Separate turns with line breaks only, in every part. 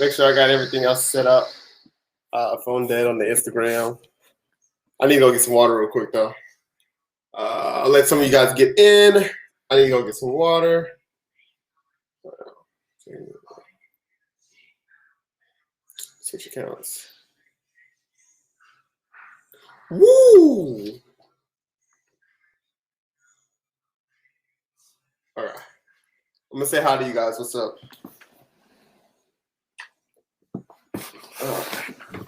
Make sure I got everything else set up. Phone dead on the Instagram. I need to go get some water real quick though. I'll let some of you guys get in. I need to go get some water. Switch accounts. Woo! All right. I'm gonna say hi to you guys. What's up?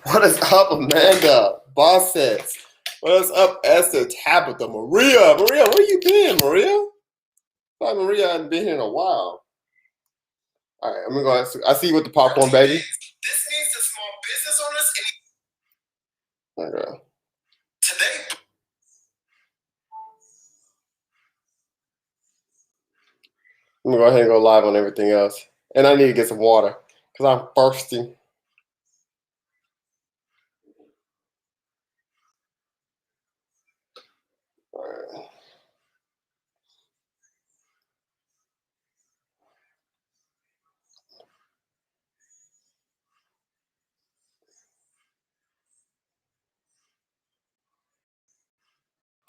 What is up, Amanda? Boss sets. What is up, Esther, Tabitha, Maria? Maria, where you been, Maria? Thought Maria hadn't been here in a while. All right, I'm gonna go. I see you with the popcorn, baby.
This means to small business owners.
Okay.
Today.
I'm gonna go ahead and go live on everything else, and I need to get some water because I'm thirsty.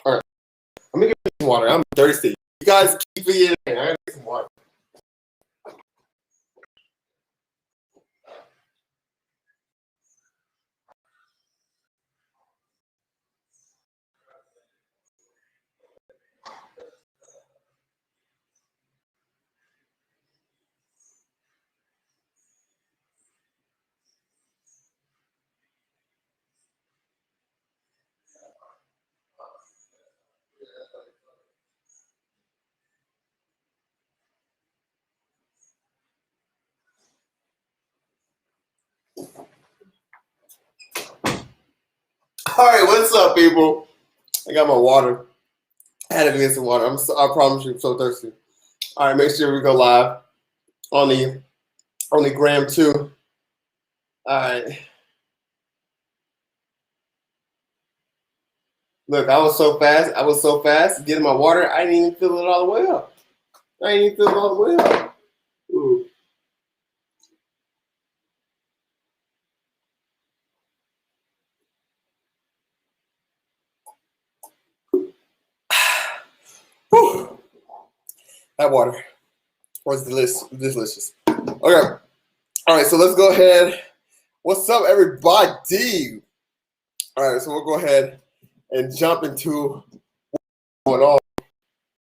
All right, let me get some water. I'm thirsty. You guys keep me in there. I gotta get some water. All right, what's up, people? I got my water. I had to get some water. I promise you, I'm so thirsty. All right, make sure we go live on the gram too. All right. Look, I was so fast getting my water. I didn't even fill it all the way up. Ooh. Whew. That water was delicious. Okay. All right, so let's go ahead. What's up, everybody? All right, so we'll go ahead and jump into what's going on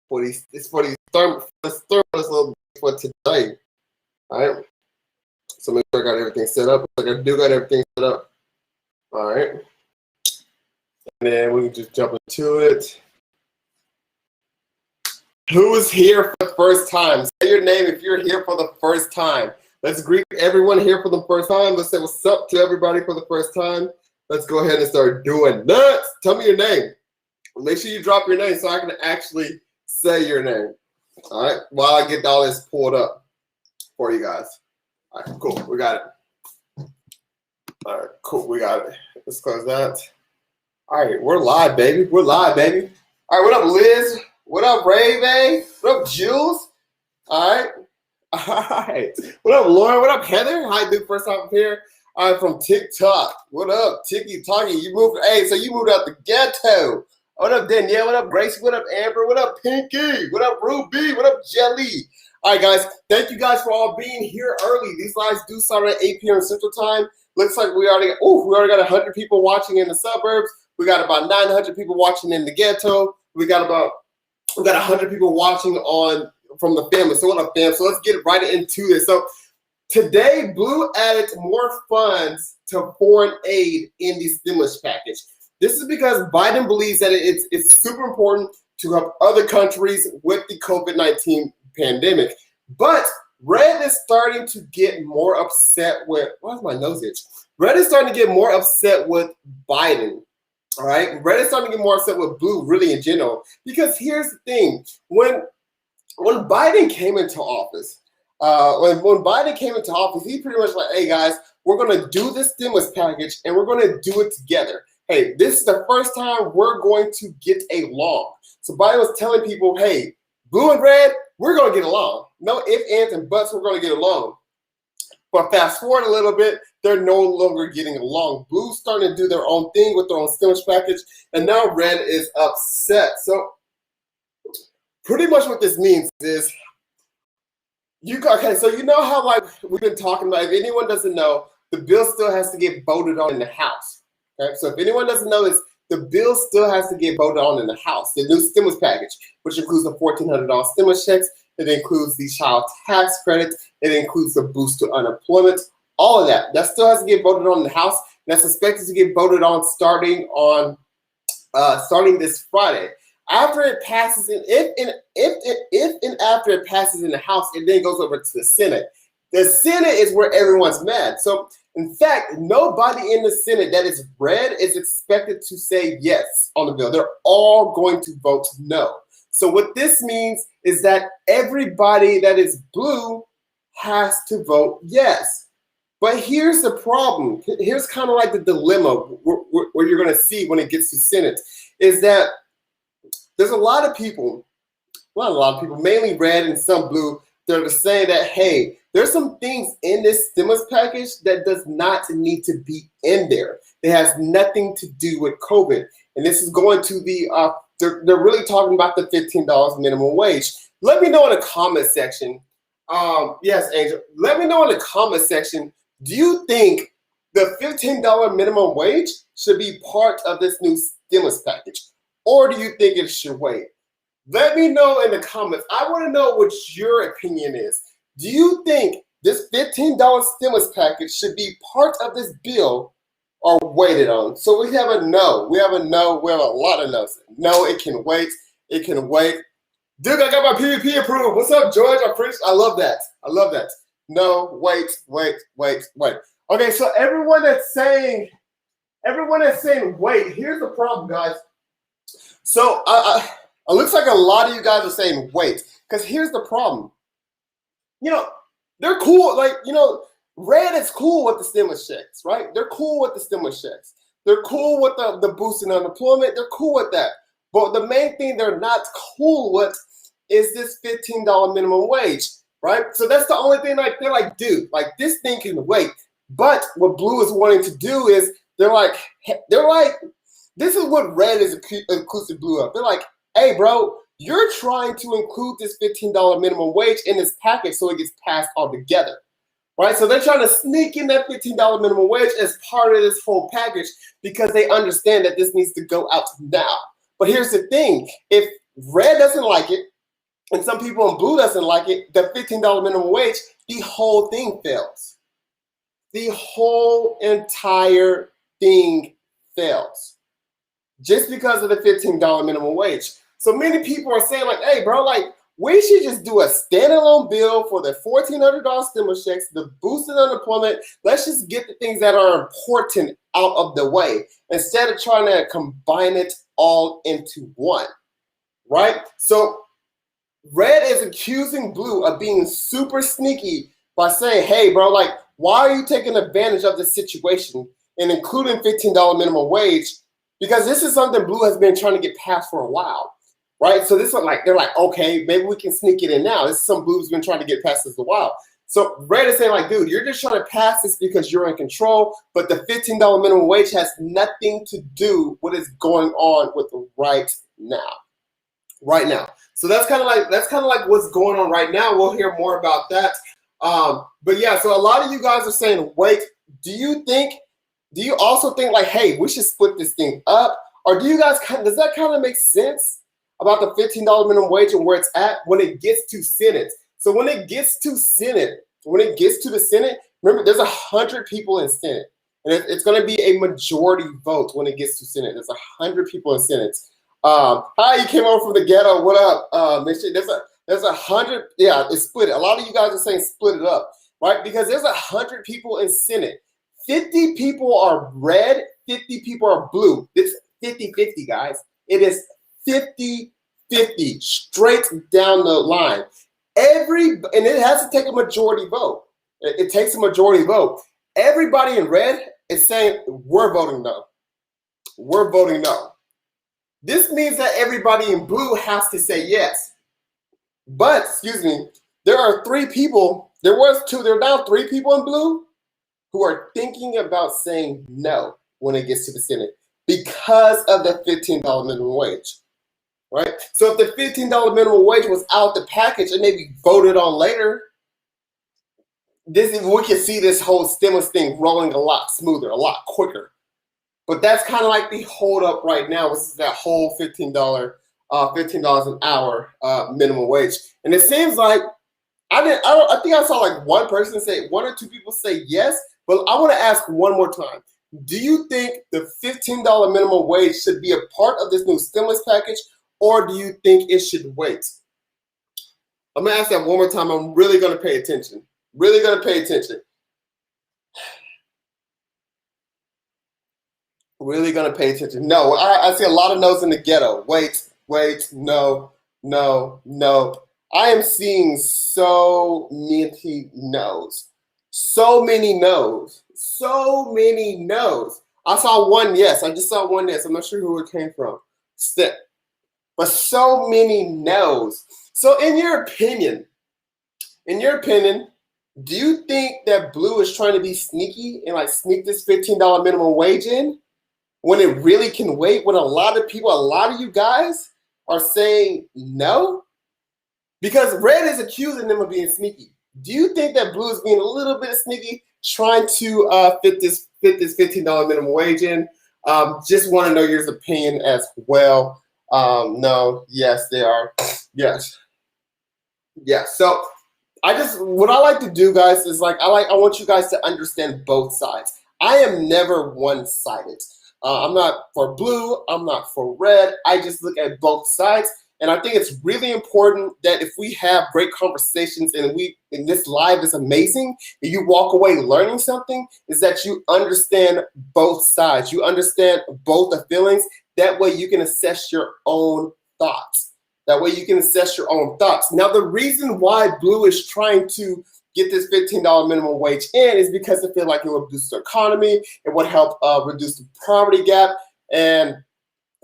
for these thermos little for today. All right. So make sure I got everything set up. Like I do got everything set up. All right. And then we can just jump into it. Who is here for the first time? Say your name if you're here for the first time. Let's greet everyone here for the first time. Let's say what's up to everybody for the first time. Let's go ahead and start doing nuts. Tell me your name. Make sure you drop your name so I can actually say your name. All right, while I get all this pulled up for you guys. All right, cool. We got it. All right, cool. We got it. Let's close that. All right, we're live, baby. All right, what up, Liz? What up, Ray Bay? What up, Jules? All right. What up, Lauren? What up, Heather? Hi, dude. First time here. I'm from TikTok. What up, Tiki Talkie? You moved out the ghetto. What up, Danielle? What up, Gracie? What up, Amber? What up, Pinky? What up, Ruby? What up, Jelly? All right, guys. Thank you guys for all being here early. These lives do start at 8 p.m. Central Time. Looks like we already got 100 people watching in the suburbs. We got about 900 people watching in the ghetto. We got 100 people watching from the family. So what up, fam? So let's get right into this. So today, Blue added more funds to foreign aid in the stimulus package. This is because Biden believes that it's super important to help other countries with the COVID-19 pandemic. But Red is starting to get more upset with, why's my nose itch? Red is starting to get more upset with Biden. All right, Red is starting to get more upset with Blue, really in general, because here's the thing: when Biden came into office, he pretty much like, hey guys, we're gonna do this stimulus package and we're gonna do it together. Hey, this is the first time we're going to get along. So Biden was telling people, hey, Blue and Red, we're gonna get along. No ifs, ands, and buts. We're gonna get along. But fast forward a little bit, they're no longer getting along. Blue's starting to do their own thing with their own stimulus package, and now red is upset. So pretty much what this means is so you know how like we've been talking about, if anyone doesn't know, the bill still has to get voted on in the House. Okay? So if anyone doesn't know this, the bill still has to get voted on in the House. The new stimulus package, which includes the $1,400 stimulus checks, it includes the child tax credit, it includes the boost to unemployment, all of that. That still has to get voted on in the House. That's expected to get voted on starting this Friday. After it passes, if and after it passes in the House, it then goes over to the Senate. The Senate is where everyone's mad. So, in fact, nobody in the Senate that is red is expected to say yes on the bill. They're all going to vote no. So what this means is that everybody that is blue has to vote yes. But here's the problem. Here's kind of like the dilemma where you're going to see when it gets to Senate, is that there's a lot of people, not a lot of people, mainly red and some blue, that are saying that, hey, there's some things in this stimulus package that does not need to be in there. It has nothing to do with COVID. And this is going to the, they're really talking about the $15 minimum wage. Let me know in the comment section. Yes, Angel, let me know in the comment section, do you think the $15 minimum wage should be part of this new stimulus package? Or do you think it should wait? Let me know in the comments. I want to know what your opinion is. Do you think this $15 stimulus package should be part of this bill or waited on? So we have a no. We have a no. We have a lot of no's. No, it can wait. It can wait. Dude, I got my PvP approved. What's up, George? I love that. I love that. No, wait. Okay, so everyone that's saying wait, here's the problem, guys. So it looks like a lot of you guys are saying wait, because here's the problem. You know, they're cool. Like, you know, red is cool with the stimulus checks, right? They're cool with the stimulus checks. They're cool with the boost in unemployment. They're cool with that. But the main thing they're not cool with is this $15 minimum wage, right? So that's the only thing, like, they're like, dude, like, this thing can wait. But what blue is wanting to do is they're like, this is what red is inclusive blue of. They're like, hey, bro, you're trying to include this $15 minimum wage in this package so it gets passed all together, right? So they're trying to sneak in that $15 minimum wage as part of this whole package because they understand that this needs to go out now. But here's the thing. If red doesn't like it, and some people in blue doesn't like it, the $15 minimum wage, the whole thing fails. The whole entire thing fails. Just because of the $15 minimum wage. So many people are saying like, hey, bro, like, we should just do a standalone bill for the $1,400 stimulus checks, the boosted unemployment. Let's just get the things that are important out of the way instead of trying to combine it all into one, right? So red is accusing blue of being super sneaky by saying, hey, bro, like, why are you taking advantage of this situation and including $15 minimum wage? Because this is something blue has been trying to get passed for a while, right? So this is like, they're like, okay, maybe we can sneak it in now. This is some blue's been trying to get past this a while. So red is saying like, dude, you're just trying to pass this because you're in control, but the $15 minimum wage has nothing to do with what's going on with right now. So that's kind of like what's going on right now. We'll hear more about that. But yeah, so a lot of you guys are saying, wait, do you also think like, hey, we should split this thing up? Or does that kind of make sense about the $15 minimum wage and where it's at when it gets to Senate? So when it gets to the Senate, remember there's 100 people in Senate. And it's going to be a majority vote when it gets to Senate. There's 100 people in Senate. Hi, you came over from the ghetto. What up? There's 100. Yeah, it's split. A lot of you guys are saying split it up, right? Because there's 100 people in Senate. 50 people are red, 50 people are blue. It's 50-50, guys. It is 50-50, straight down the line. And it has to take a majority vote. It takes a majority vote. Everybody in red is saying, we're voting no. We're voting no. This means that everybody in blue has to say yes. But, excuse me, there are 3 people There were now 3 people in blue who are thinking about saying no when it gets to the Senate because of the $15 minimum wage, right? So if the $15 minimum wage was out the package and maybe voted on later, we can see this whole stimulus thing rolling a lot smoother, a lot quicker. But that's kind of like the holdup right now, which is that whole $15 an hour minimum wage. And it seems like I think I saw like one or 2 people say yes, but I want to ask one more time. Do you think the $15 minimum wage should be a part of this new stimulus package, or do you think it should wait? I'm going to ask that one more time. I'm really going to pay attention. Really going to pay attention. Really going to pay attention. No, I see a lot of no's in the ghetto. Wait, no. I am seeing so many no's. So many no's. I saw one yes. I just saw one yes. I'm not sure who it came from. But so many no's. So in your opinion, do you think that Blue is trying to be sneaky and like sneak this $15 minimum wage in when it really can wait? When a lot of you guys are saying no? Because Red is accusing them of being sneaky. Do you think that Blue is being a little bit sneaky, trying to fit this $15 minimum wage in? Just want to know your opinion as well. No, yes, they are. Yes. So what I like to do, guys, is I want you guys to understand both sides. I am never one-sided. I'm not for Blue. I'm not for Red. I just look at both sides. And I think it's really important that if we have great conversations and this live is amazing, and you walk away learning something, is that you understand both sides. You understand both the feelings. That way you can assess your own thoughts. Now, the reason why Blue is trying to get this $15 minimum wage in is because they feel like it will boost the economy. It would help reduce the poverty gap. And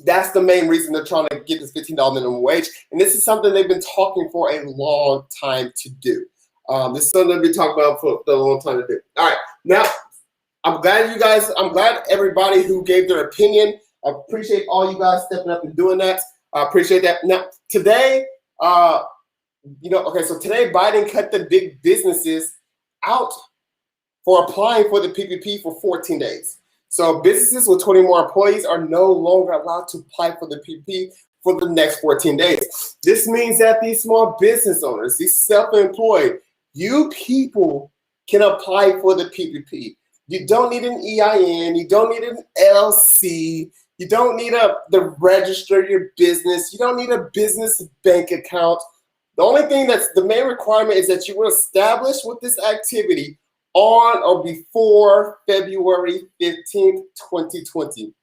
that's the main reason they're trying to get this $15 minimum wage. And this is something they've been talking for a long time to do. This is something they've been talking about for a long time to do. All right. Now, I'm glad everybody who gave their opinion. I appreciate all you guys stepping up and doing that. I appreciate that. Now, today, so today Biden cut the big businesses out for applying for the PPP for 14 days. So businesses with 20 more employees are no longer allowed to apply for the PPP for the next 14 days. This means that these small business owners, these self-employed, you people can apply for the PPP. You don't need an EIN. You don't need an LLC. You don't need to register your business. You don't need a business bank account. The only thing that's the main requirement is that you were established with this activity on or before February 15th, 2020.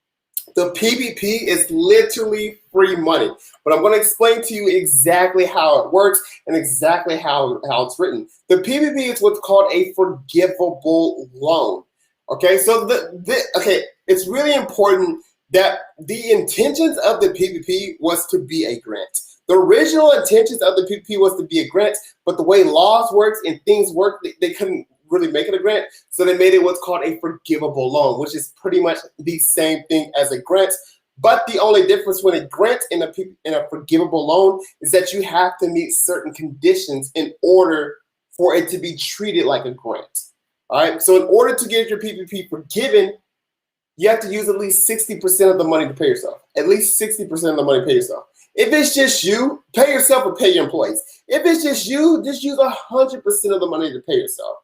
The PPP is literally free money, but I'm going to explain to you exactly how it works and exactly how it's written. The PPP is what's called a forgivable loan. Okay, so it's really important that the intentions of the PPP was to be a grant. The original intentions of the PPP was to be a grant, but the way laws work and things work, they couldn't really make it a grant, so they made it what's called a forgivable loan, which is pretty much the same thing as a grant. But the only difference with a grant and a forgivable loan is that you have to meet certain conditions in order for it to be treated like a grant. All right, so in order to get your PPP forgiven, you have to use at least 60% of the money to pay yourself. At least 60% of the money to pay yourself. If it's just you, pay yourself or pay your employees. If it's just you, just use 100% of the money to pay yourself.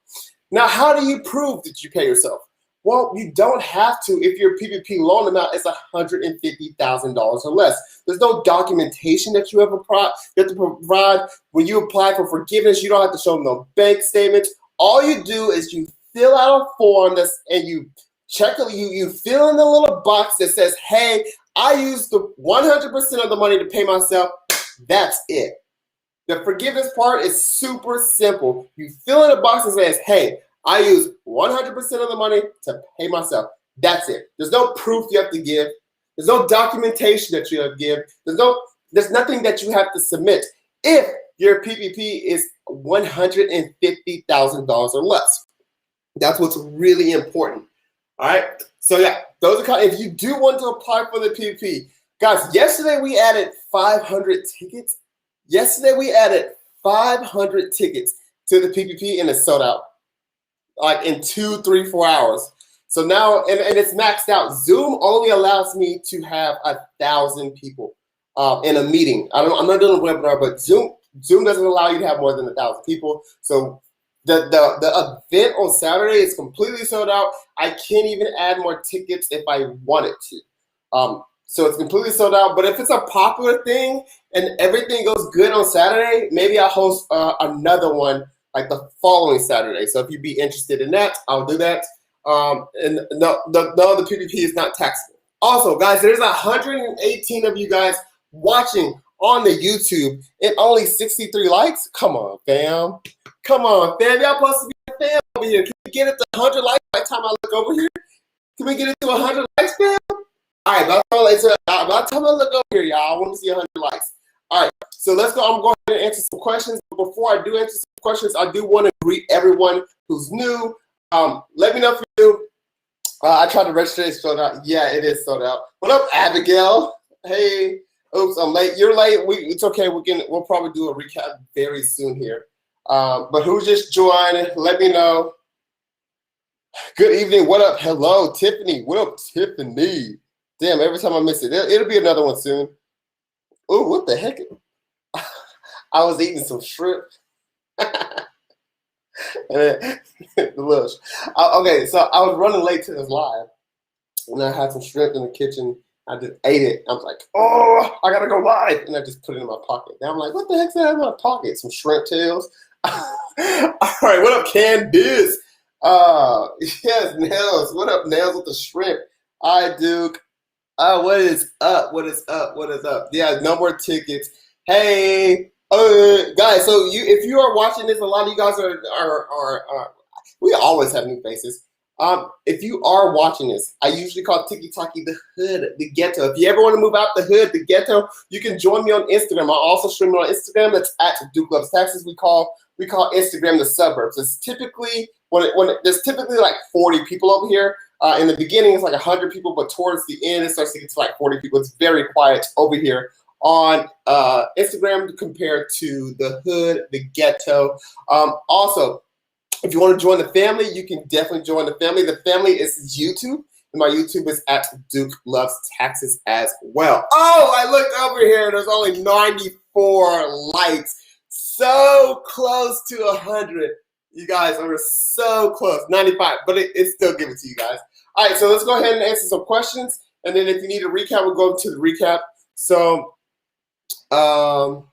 Now, how do you prove that you pay yourself? Well, you don't have to if your PPP loan amount is $150,000 or less. There's no documentation that you have to provide. When you apply for forgiveness, you don't have to show no bank statements. All you do is you fill out a form and you check it. You fill in the little box that says, hey, I used the 100% of the money to pay myself. That's it. The forgiveness part is super simple. You fill in a box that says, hey, I use 100% of the money to pay myself. That's it. There's no proof you have to give. There's no documentation that you have to give. There's nothing that you have to submit. If your PPP is $150,000 or less. That's what's really important. All right. So yeah, those are kind of, if you do want to apply for the PPP, guys, yesterday we added 500 tickets. Yesterday we added 500 tickets to the PPP and it's sold out like in 2, 3, 4 hours. So now, and it's maxed out. Zoom only allows me to have 1,000 people in a meeting. I'm not doing a webinar, but Zoom doesn't allow you to have more than 1,000 people. So the event on Saturday is completely sold out. I can't even add more tickets if I wanted to. So it's completely sold out. But if it's a popular thing and everything goes good on Saturday, maybe I'll host another one like the following Saturday. So if you'd be interested in that, I'll do that. And no, the PPP is not taxable. Also, guys, there's 118 of you guys watching on the YouTube and only 63 likes. Come on, fam. Come on, fam. Y'all supposed to be a fam over here. Can we get it to 100 likes by the time I look over here? Can we get it to 100 likes, fam? All right, by the time I look over here, y'all, I want to see 100 likes. All right, so let's go. I'm going to answer some questions. But before I do answer some questions, I do want to greet everyone who's new. Let me know if you're new. I tried to register. It's sold out. Yeah, it is sold out. What up, Abigail? Hey. Oops, I'm late. You're late. It's okay. We'll probably do a recap very soon here. But who just joined? Let me know. Good evening. What up? Hello, Tiffany. What up, Tiffany? Damn, every time I miss it. It'll be another one soon. Oh, what the heck? I was eating some shrimp. Okay, so I was running late to this live, and I had some shrimp in the kitchen. I just ate it. I was like, oh, I gotta go live, and I just put it in my pocket. Now I'm like, what the heck's that in my pocket? Some shrimp tails. All right, what up, Candice? Yes, Nails. What up, Nails with the shrimp? Hi, Duke. What is up? What is up? What is up? Yeah, no more tickets. Hey. Guys, so if you are watching this, a lot of you guys are we always have new faces. If you are watching this, I usually call Tiki Taki the hood, the ghetto. If you ever want to move out the hood, the ghetto, you can join me on Instagram. I also stream it on Instagram. That's at Duke Loves Taxes. We call Instagram the suburbs. It's typically there's typically like 40 people over here. In the beginning, it's like 100 people, but towards the end, it starts to get to like 40 people. It's very quiet over here on Instagram compared to the hood, the ghetto. Also, if you want to join the family, you can definitely join the family. The family is YouTube, and my YouTube is at Duke Loves Taxes as well. Oh, I looked over here. There's only 94 likes. So close to 100. You guys are so close. 95, but it's still giving to you guys. All right, so let's go ahead and answer some questions. And then if you need a recap, we'll go to the recap. So I'm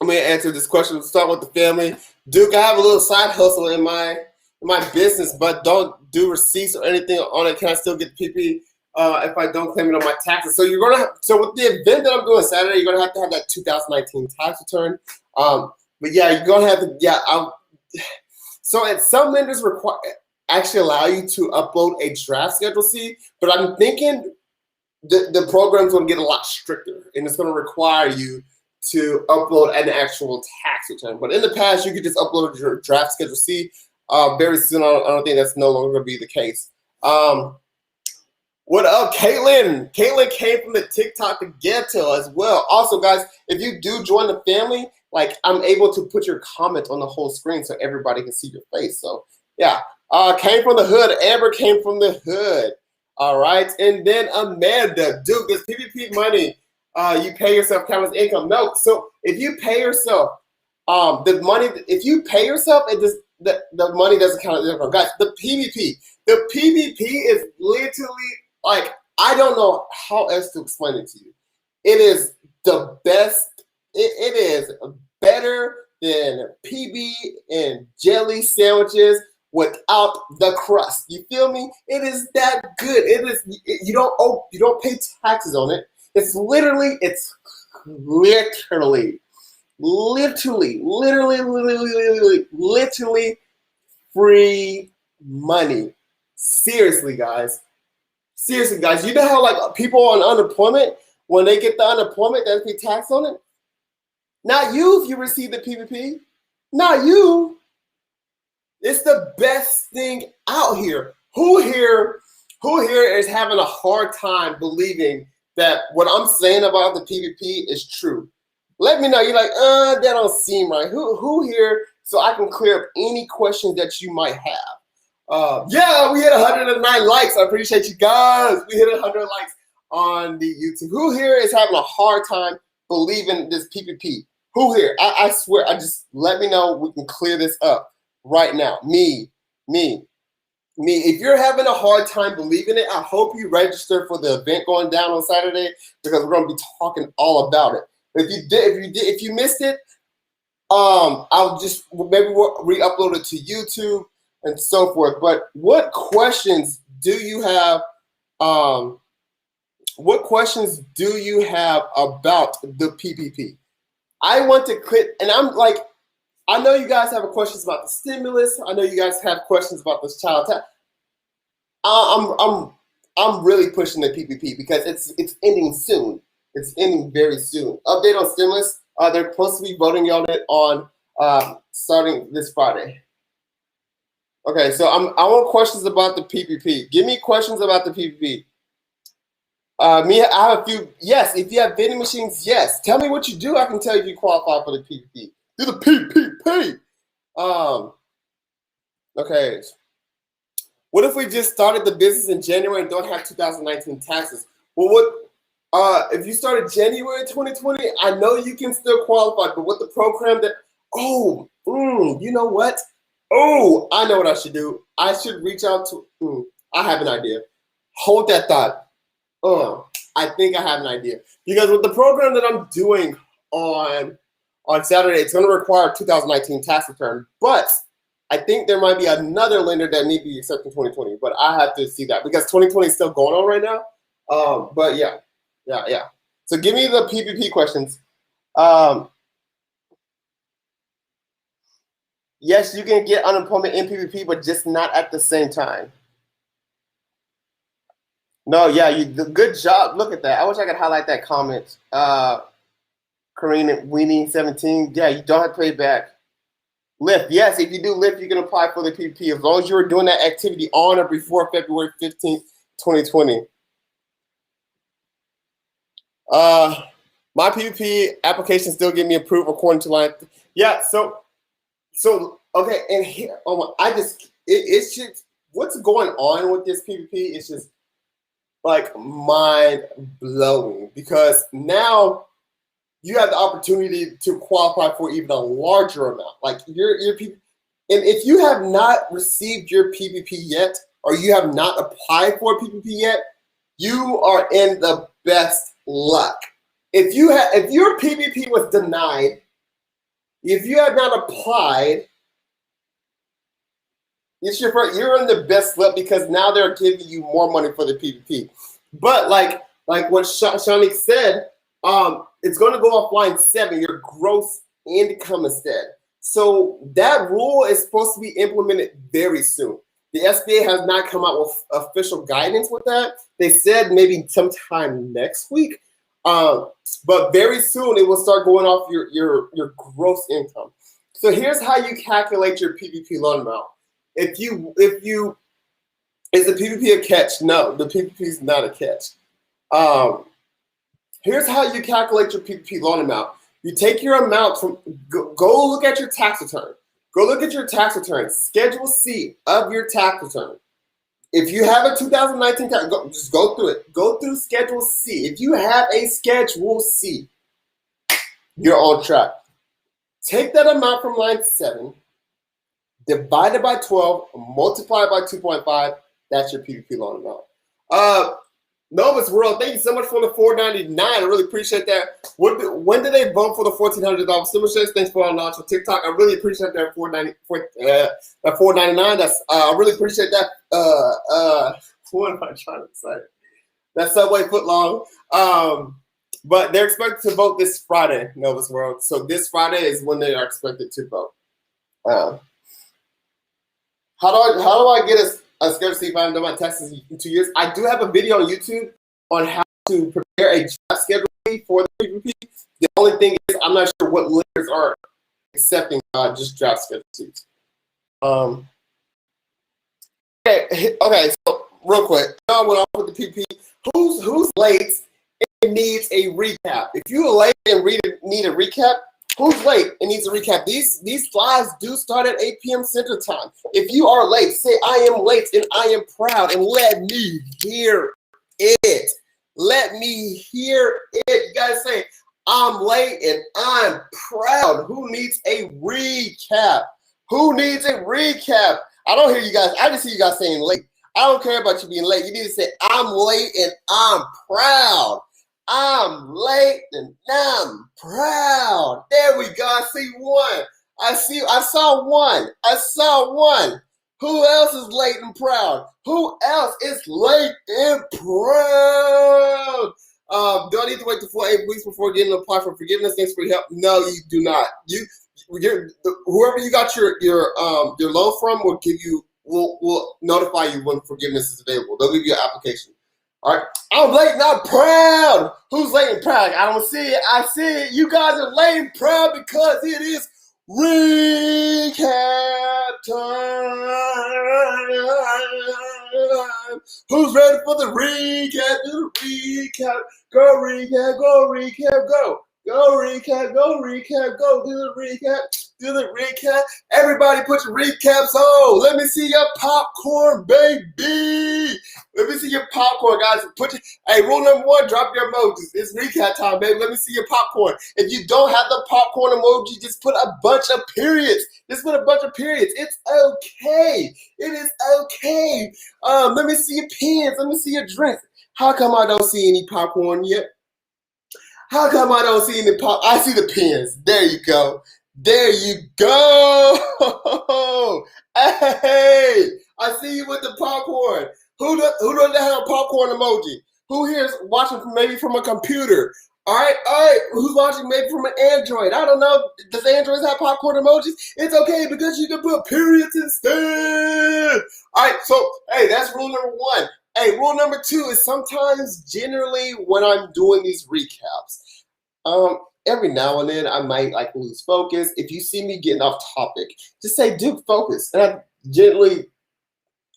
going to answer this question. We'll start with the family. Duke, I have a little side hustle in my business, but don't do receipts or anything on it. Can I still get the PP if I don't claim it on my taxes? So you're going to have, so with the event that I'm doing Saturday, you're going to have that 2019 tax return. But yeah, you're going to have to, so at some lenders actually allow you to upload a draft Schedule C, but I'm thinking the program's going to get a lot stricter, and it's going to require you to upload an actual tax return. But in the past, you could just upload your draft Schedule C. Very soon, I don't think that's no longer going to be the case. What up, Caitlin? Caitlin came from the TikTok to Ghetto as well. Also, guys, if you do join the family, like I'm able to put your comment on the whole screen so everybody can see your face. So yeah, came from the hood. Amber came from the hood. All right, and then Amanda, Duke, this PPP money, you pay yourself count as income. No, so if you pay yourself, the money, if you pay yourself, it just the money doesn't count as income. Guys, the PPP is literally like, I don't know how else to explain it to you. It is the best. It is better than PB and jelly sandwiches without the crust. You feel me? It is that good. It is. You don't pay taxes on it. It's literally free money. Seriously, guys. Seriously, guys. You know how like people on unemployment, when they get the unemployment, they pay tax on it? Not you if you receive the PPP. not you. It's the best thing out here. Who here is having a hard time believing that what I'm saying about the PPP is true? Let me know. You're like, that don't seem right. Who here, so I can clear up any questions that you might have. Yeah, we hit 109 likes. I appreciate you guys. We hit 100 likes on the YouTube. Who here is having a hard time believing this PPP? Who here? I swear, just let me know. We can clear this up right now. Me. If you're having a hard time believing it, I hope you register for the event going down on Saturday, because we're going to be talking all about it. If you missed it, I'll just maybe re-upload it to YouTube and so forth. But what questions do you have? What questions do you have about the PPP? I want to click, and I'm like, I know you guys have questions about the stimulus. I know you guys have questions about this child tax. I'm really pushing the PPP because it's ending soon. It's ending very soon. Update on stimulus. They're supposed to be voting on it on starting this Friday. Okay, so I want questions about the PPP. Give me questions about the PPP. I have a few. Yes, if you have vending machines, yes. Tell me what you do. I can tell you if you qualify for the PPP. Do the PPP. Okay. What if we just started the business in January and don't have 2019 taxes? Well, if you started January 2020, I know you can still qualify, but with the program that, you know what? Oh, I know what I should do. I should reach out to, I have an idea. Hold that thought. I think I have an idea. Because with the program that I'm doing on Saturday, it's going to require a 2019 tax return, but I think there might be another lender that may be accepting 2020, but I have to see that because 2020 is still going on right now. But yeah. So give me the PPP questions. Yes, you can get unemployment in PPP, but just not at the same time. No, yeah, good job. Look at that. I wish I could highlight that comment. Karina Weenie 17. Yeah, you don't have to pay back. Lyft, yes, if you do Lyft, you can apply for the PPP as long as you were doing that activity on or before February 15th, 2020. My PPP application still getting me approved according to line. Yeah, so okay, and here, it's just what's going on with this PPP is just like mind blowing because now you have the opportunity to qualify for even a larger amount. Like your PPP, and if you have not received your PPP yet, or you have not applied for a PPP yet, you are in the best luck. If your PPP was denied, if you have not applied, you're in the best luck because now they're giving you more money for the PPP. But like what Shanik said, it's going to go off line 7, your gross income instead. So that rule is supposed to be implemented very soon. The SBA has not come out with official guidance with that. They said maybe sometime next week, but very soon it will start going off your gross income. So here's how you calculate your PPP loan amount. Is the PPP a catch? No, the PPP is not a catch. Here's how you calculate your PPP loan amount. You take your amount from, go look at your tax return. Go look at your tax return, Schedule C of your tax return. If you have a 2019 tax, just go through it. Go through Schedule C. If you have a Schedule C, you're on track. Take that amount from line 7, divide it by 12, multiply it by 2.5. That's your PPP loan amount. Novus World, thank you so much for the $4.99. I really appreciate that. When did they vote for the $1,400 stimulus checks? Thanks for launch on TikTok. I really appreciate that $4.99. That's I really appreciate that. What am I trying to say? That Subway footlong. But they're expected to vote this Friday, Novus World. So this Friday is when they are expected to vote. How do I get a schedule C if I haven't done my taxes in 2 years? I do have a video on YouTube on how to prepare a job schedule for the PPP. The only thing is I'm not sure what lenders are accepting just draft schedule seats. Okay, so real quick, I went off with the PP. Who's late and needs a recap? If you're late and need a recap, who's late and needs a recap? These lives do start at 8 p.m. Central Time. If you are late, say I am late and I am proud, and let me hear it. Let me hear it. You gotta say I'm late and I'm proud. Who needs a recap? Who needs a recap? I don't hear you guys. I just see you guys saying late. I don't care about you being late. You need to say, I'm late and I'm proud. I'm late and I'm proud. There we go. I see one. I saw one. I saw one. Who else is late and proud? Who else is late and proud? Do I need to wait the full 8 weeks before getting to apply for forgiveness? Thanks for your help. No, you do not. Whoever you got your loan from will notify you when forgiveness is available. They'll give you an application. All right. I'm late and I'm proud. Who's late and proud? I don't see it. I see it. You guys are late and proud because it is recap time. Who's ready for the recap? Do the recap. Go recap. Go recap. Go. Go recap, go recap, go do the recap, do the recap. Everybody put your recaps on. Let me see your popcorn, baby. Let me see your popcorn, guys. Hey, rule number 1, drop your emojis. It's recap time, baby. Let me see your popcorn. If you don't have the popcorn emoji, just put a bunch of periods. Just put a bunch of periods. It's okay. It is okay. Let me see your pens. Let me see your drinks. How come I don't see any popcorn yet? How come I don't see any pop? I see the pins. There you go. There you go. Hey, I see you with the popcorn. Who doesn't have a popcorn emoji? Who here is watching maybe from a computer? All right. Who's watching maybe from an Android? I don't know. Does Android have popcorn emojis? It's okay because you can put periods instead. All right. So, hey, that's rule number 1. Hey, rule number 2 is sometimes, generally, when I'm doing these recaps, every now and then I might lose focus. If you see me getting off topic, just say, Duke, focus. And I gently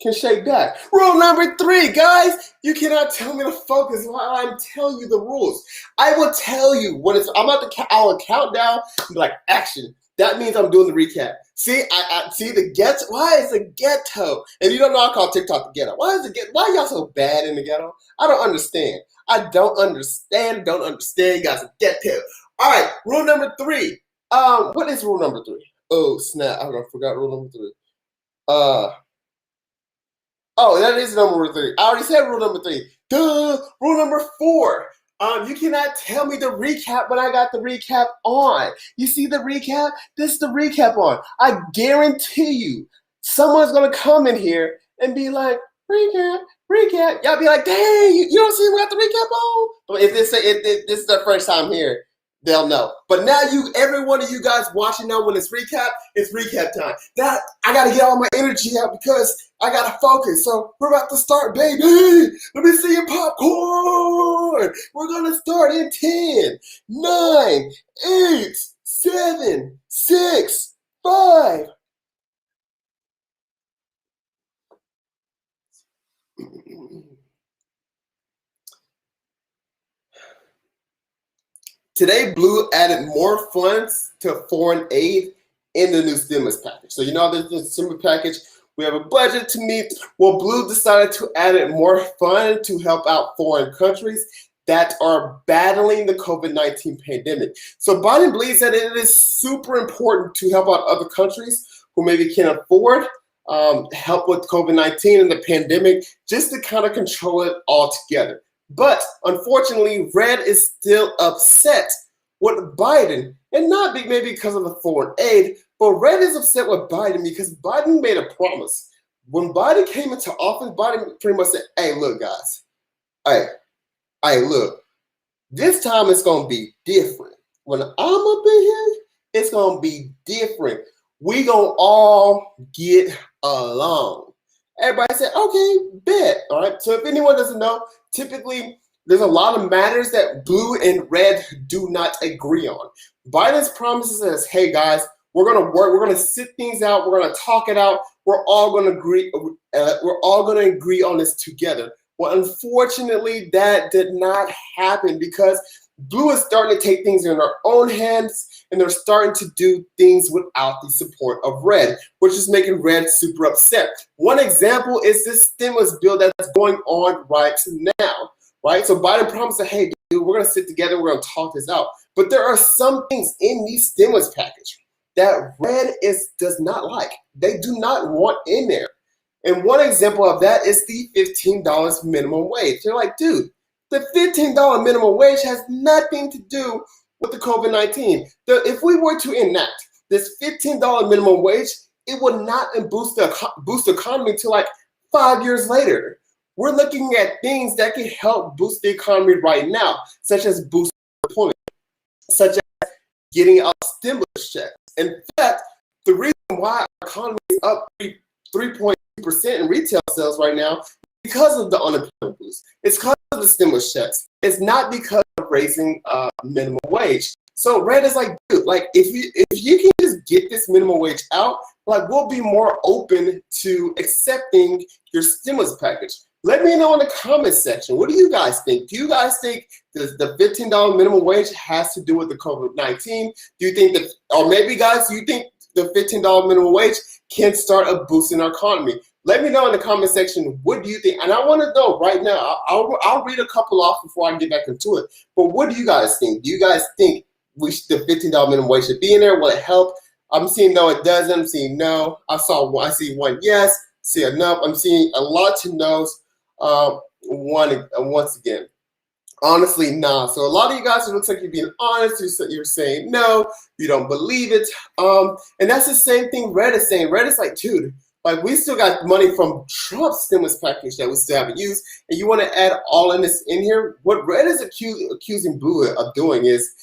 can shake back. Rule number 3, guys, you cannot tell me to focus while I'm telling you the rules. I will tell you when I'll count down and be like, action. That means I'm doing the recap. See, I see the ghetto. Why is the ghetto? And you don't know I call TikTok the ghetto. Why is the ghetto? Why are y'all so bad in the ghetto? I don't understand. Don't understand. You guys are ghetto. All right, rule number 3. What is rule number 3? Oh, snap. I forgot rule number 3. Oh, that is number 3. I already said rule number 3. Duh. Rule number 4. You cannot tell me the recap when I got the recap on. You see the recap? This is the recap on. I guarantee you, someone's gonna come in here and be like, recap. Y'all be like, dang, you don't see we got the recap on? But if this is their first time here, they'll know. But now every one of you guys watching now when it's recap time. That I gotta get all my energy out because I gotta focus. So we're about to start, baby. Let me see your popcorn. We're gonna start in 10, 9, 8, 7, 6, 5. Today, Blue added more funds to foreign aid in the new stimulus package. So there's the stimulus package. We have a budget to meet. Well, Blue decided to add more fund to help out foreign countries that are battling the COVID-19 pandemic. So Biden believes that it is super important to help out other countries who maybe can't afford help with COVID-19 and the pandemic, just to kind of control it all together. But unfortunately, Red is still upset with Biden, and not maybe because of the foreign aid, but Red is upset with Biden because Biden made a promise. When Biden came into office, Biden pretty much said, hey, look, guys. Hey, look. This time it's going to be different. When I'm up in here, it's going to be different. We going to all get along. Everybody said, okay, bet. All right. So if anyone doesn't know, typically there's a lot of matters that Blue and Red do not agree on. Biden's promises says, hey, guys, We're gonna work. We're gonna sit things out. We're gonna talk it out. We're all gonna agree. We're all gonna agree on this together. Well, unfortunately, that did not happen because Blue is starting to take things in their own hands, and they're starting to do things without the support of Red, which is making Red super upset. One example is this stimulus bill that's going on right now, right? So Biden promised that, hey, dude, we're gonna sit together, we're gonna talk this out. But there are some things in the stimulus package that Red does not like. They do not want in there. And one example of that is the $15 minimum wage. They're like, dude, the $15 minimum wage has nothing to do with the COVID-19. If we were to enact this $15 minimum wage, it would not boost the economy till like 5 years later. We're looking at things that can help boost the economy right now, such as boosting employment, such as getting a stimulus check. In fact, the reason why our economy is up 3.2% in retail sales right now is because of the unemployment boost. It's because of the stimulus checks. It's not because of raising minimum wage. So Red is like, dude, like if you can just get this minimum wage out, like we'll be more open to accepting your stimulus package. Let me know in the comment section. What do you guys think? Do you guys think the $15 minimum wage has to do with the COVID-19? Do you think that, or maybe guys, you think the $15 minimum wage can start a boost in our economy? Let me know in the comment section. What do you think? And I want to know right now. I'll read a couple off before I get back into it. But what do you guys think? Do you guys think the $15 minimum wage should be in there? Will it help? I'm seeing no, it doesn't. I'm seeing no. I see one yes. See a no. I'm seeing a lot of no's. Once again, honestly, nah. So a lot of you guys, it looks like you're being honest. You're saying no, you don't believe it. And that's the same thing Red is saying. Red is like, dude, like we still got money from Trump's stimulus package that we still haven't used, and you want to add all in this in here? What Red is accusing Blue of doing is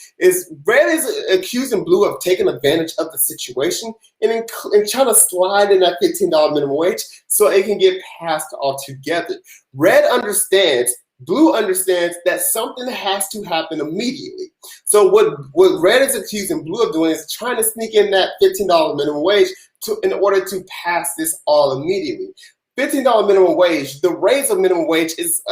Red is accusing Blue of taking advantage of the situation and trying to slide in that $15 minimum wage so it can get passed altogether. Red understands, Blue understands that something has to happen immediately. So what Red is accusing Blue of doing is trying to sneak in that $15 minimum wage in order to pass this all immediately. $15 minimum wage, the raise of minimum wage is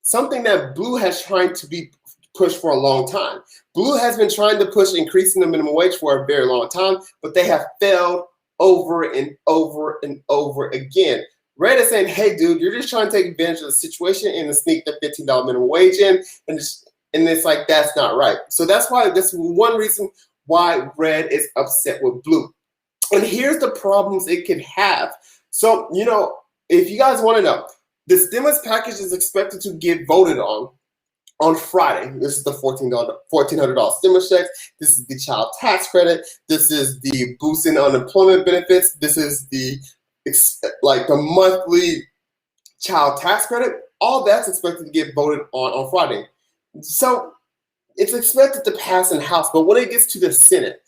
something that Blue has tried to be pushed for a long time. Blue has been trying to push increasing the minimum wage for a very long time, but they have failed over and over and over again. Red is saying, hey, dude, you're just trying to take advantage of the situation and to sneak the $15 minimum wage in, and it's like, that's not right. So that's one reason why Red is upset with Blue. And here's the problems it can have. So, if you guys want to know, the stimulus package is expected to get voted on Friday. This is the $1,400 stimulus check. This is the child tax credit. This is the boosting unemployment benefits. This is the monthly child tax credit. All that's expected to get voted on Friday. So it's expected to pass in the House, but when it gets to the Senate,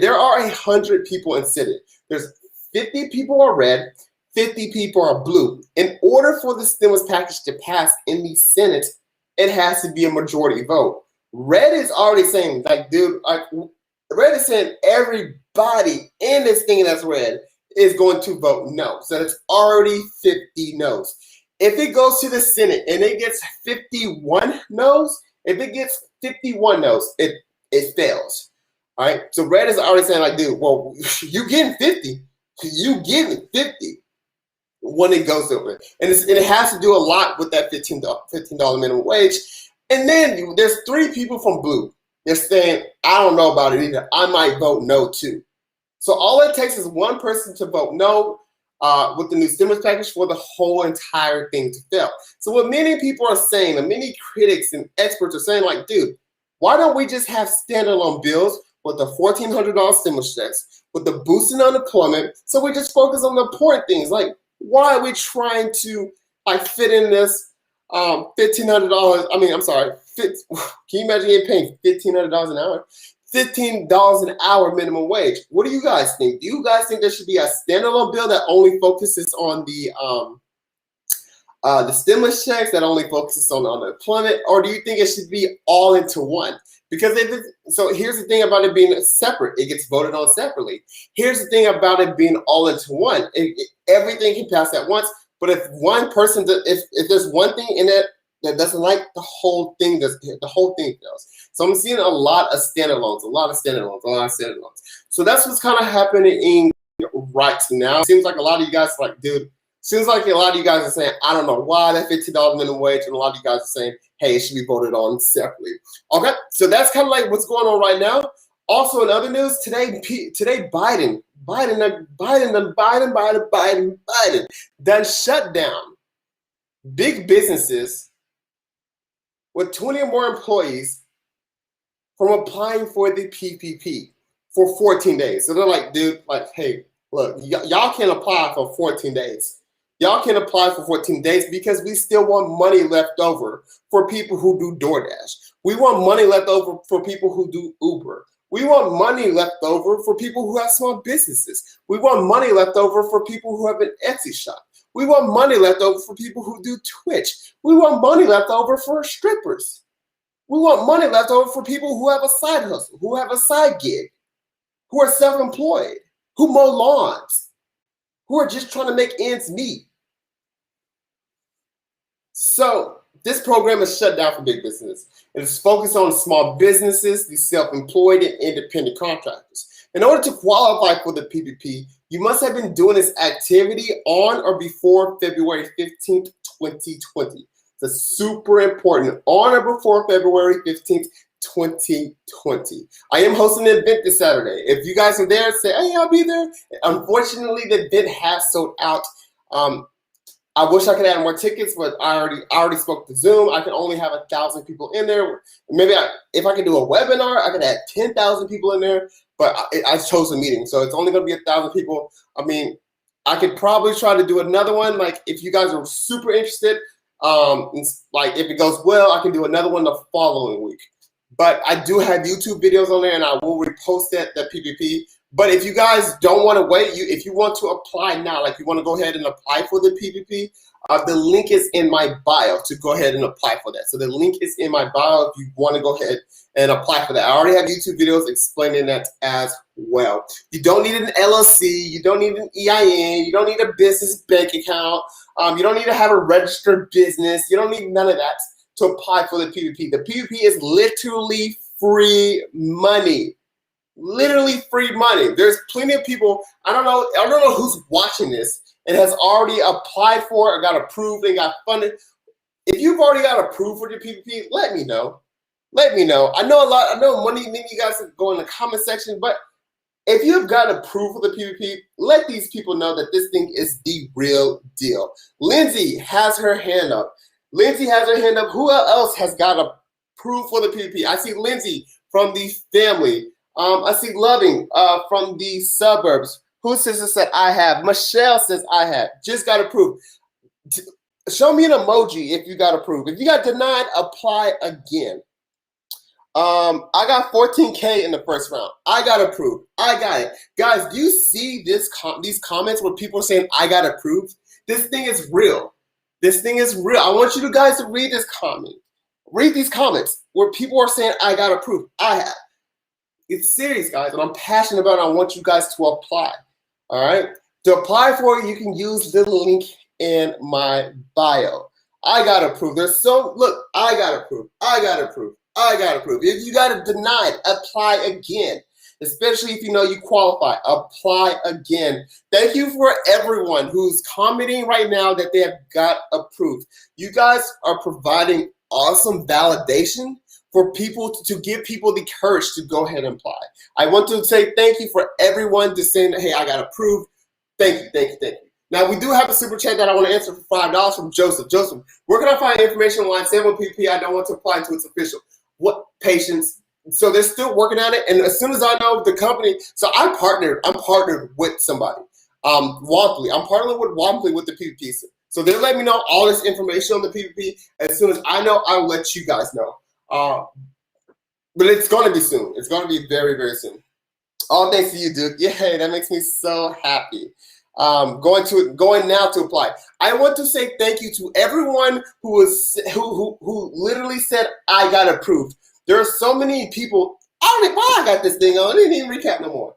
there are 100 people in Senate. There's 50 people are Red, 50 people are Blue. In order for the stimulus package to pass in the Senate, it has to be a majority vote. Red is already saying, like, dude, Red is saying everybody in this thing that's Red is going to vote no. So it's already 50 no's. If it goes to the Senate and it gets 51 no's, it fails. All right. So Red is already saying, like, dude, well, you getting 50. You getting 50 when it goes over. And it has to do a lot with that $15 minimum wage. And then there's 3 people from Blue. They're saying, I don't know about it either. I might vote no too. So all it takes is one person to vote no with the new stimulus package for the whole entire thing to fail. So what many people are saying, and many critics and experts are saying, like, dude, why don't we just have standalone bills with the $1,400 stimulus checks, with the boosting unemployment, so we just focus on the important things? Like, why are we trying to fit in this $1,500? I mean, I'm sorry. Can you imagine getting paid $1,500 an hour? $15 an hour minimum wage. What do you guys think? Do you guys think there should be a standalone bill that only focuses on the the stimulus checks that only focuses on unemployment, or do you think it should be all into one? Because so here's the thing about it being separate. It gets voted on separately. Here's the thing about it being all into one. Everything can pass at once, but if one person, if there's one thing in it that doesn't like, the whole thing fails. So I'm seeing a lot of standalones. So that's what's kind of happening right now. It seems like a lot of you guys are like, dude, seems like a lot of you guys are saying, I don't know why that $15 minimum wage, and a lot of you guys are saying, hey, it should be voted on separately. Okay, so that's kind of like what's going on right now. Also, in other news, today Biden done shut down big businesses with 20 or more employees from applying for the PPP for 14 days. So they're like, dude, like, hey, look, y'all can't apply for 14 days. Y'all can apply for 14 days because we still want money left over for people who do DoorDash. We want money left over for people who do Uber. We want money left over for people who have small businesses. We want money left over for people who have an Etsy shop. We want money left over for people who do Twitch. We want money left over for strippers. We want money left over for people who have a side hustle, who have a side gig, who are self-employed, who mow lawns, who are just trying to make ends meet. So this program is shut down for big business. It is focused on small businesses, the self-employed and independent contractors. In order to qualify for the PPP, you must have been doing this activity on or before February 15th, 2020. It's super important. On or before February 15th, 2020. I am hosting an event this Saturday. If you guys are there, say, hey, I'll be there. Unfortunately, the event has sold out. I wish I could add more tickets, but I already spoke to Zoom. I can only have 1,000 people in there. Maybe if I could do a webinar, I could add 10,000 people in there, but I chose a meeting. So it's only going to be 1,000 people. I mean, I could probably try to do another one. Like if you guys are super interested, like if it goes well, I can do another one the following week. But I do have YouTube videos on there and I will repost that PPP. But if you guys don't want to wait, if you want to apply now, like you want to go ahead and apply for the PPP, the link is in my bio to go ahead and apply for that. So the link is in my bio if you want to go ahead and apply for that. I already have YouTube videos explaining that as well. You don't need an LLC. You don't need an EIN. You don't need a business bank account. You don't need to have a registered business. You don't need none of that to apply for the PPP. The PPP is literally free money. Literally free money. There's plenty of people, I don't know who's watching this and has already applied for it or got approved and got funded. If you've already got approved for the PPP, let me know. Let me know. I know many of you guys go in the comment section, but if you've got approved for the PPP, let these people know that this thing is the real deal. Lindsay has her hand up. Who else has got approved for the PPP? I see Lindsay from the family. I see Loving from the suburbs. Who says that I have? Michelle says I have. Just got approved. Show me an emoji if you got approved. If you got denied, apply again. I got 14K in the first round. I got approved. I got it. Guys, do you see these comments where people are saying I got approved? This thing is real. This thing is real. I want you guys to read this comment. Read these comments where people are saying I got approved. I have. It's serious, guys, and I'm passionate about it. I want you guys to apply. All right? To apply for it, you can use the link in my bio. I got approved. Look, I got approved. If you got it denied, apply again. Especially if you know you qualify, apply again. Thank you for everyone who's commenting right now that they have got approved. You guys are providing awesome validation for people to give people the courage to go ahead and apply. I want to say thank you for everyone just saying, hey, I got approved. Thank you. Now, we do have a super chat that I want to answer for $5 from Joseph. Joseph, where can I find information online? Say what PPP I don't want to apply until it's official. What patience? So they're still working on it. And as soon as I know the company, so I'm partnered with somebody. Womply. I'm partnering with Womply with the PPP. So they're letting me know all this information on the PPP. As soon as I know, I'll let you guys know. But it's going to be soon. It's going to be very, very soon. All thanks to you, Duke. Yay, that makes me so happy. Going now to apply. I want to say thank you to everyone who literally said I got approved. There are so many people. I don't know why I got this thing on. I didn't even recap no more.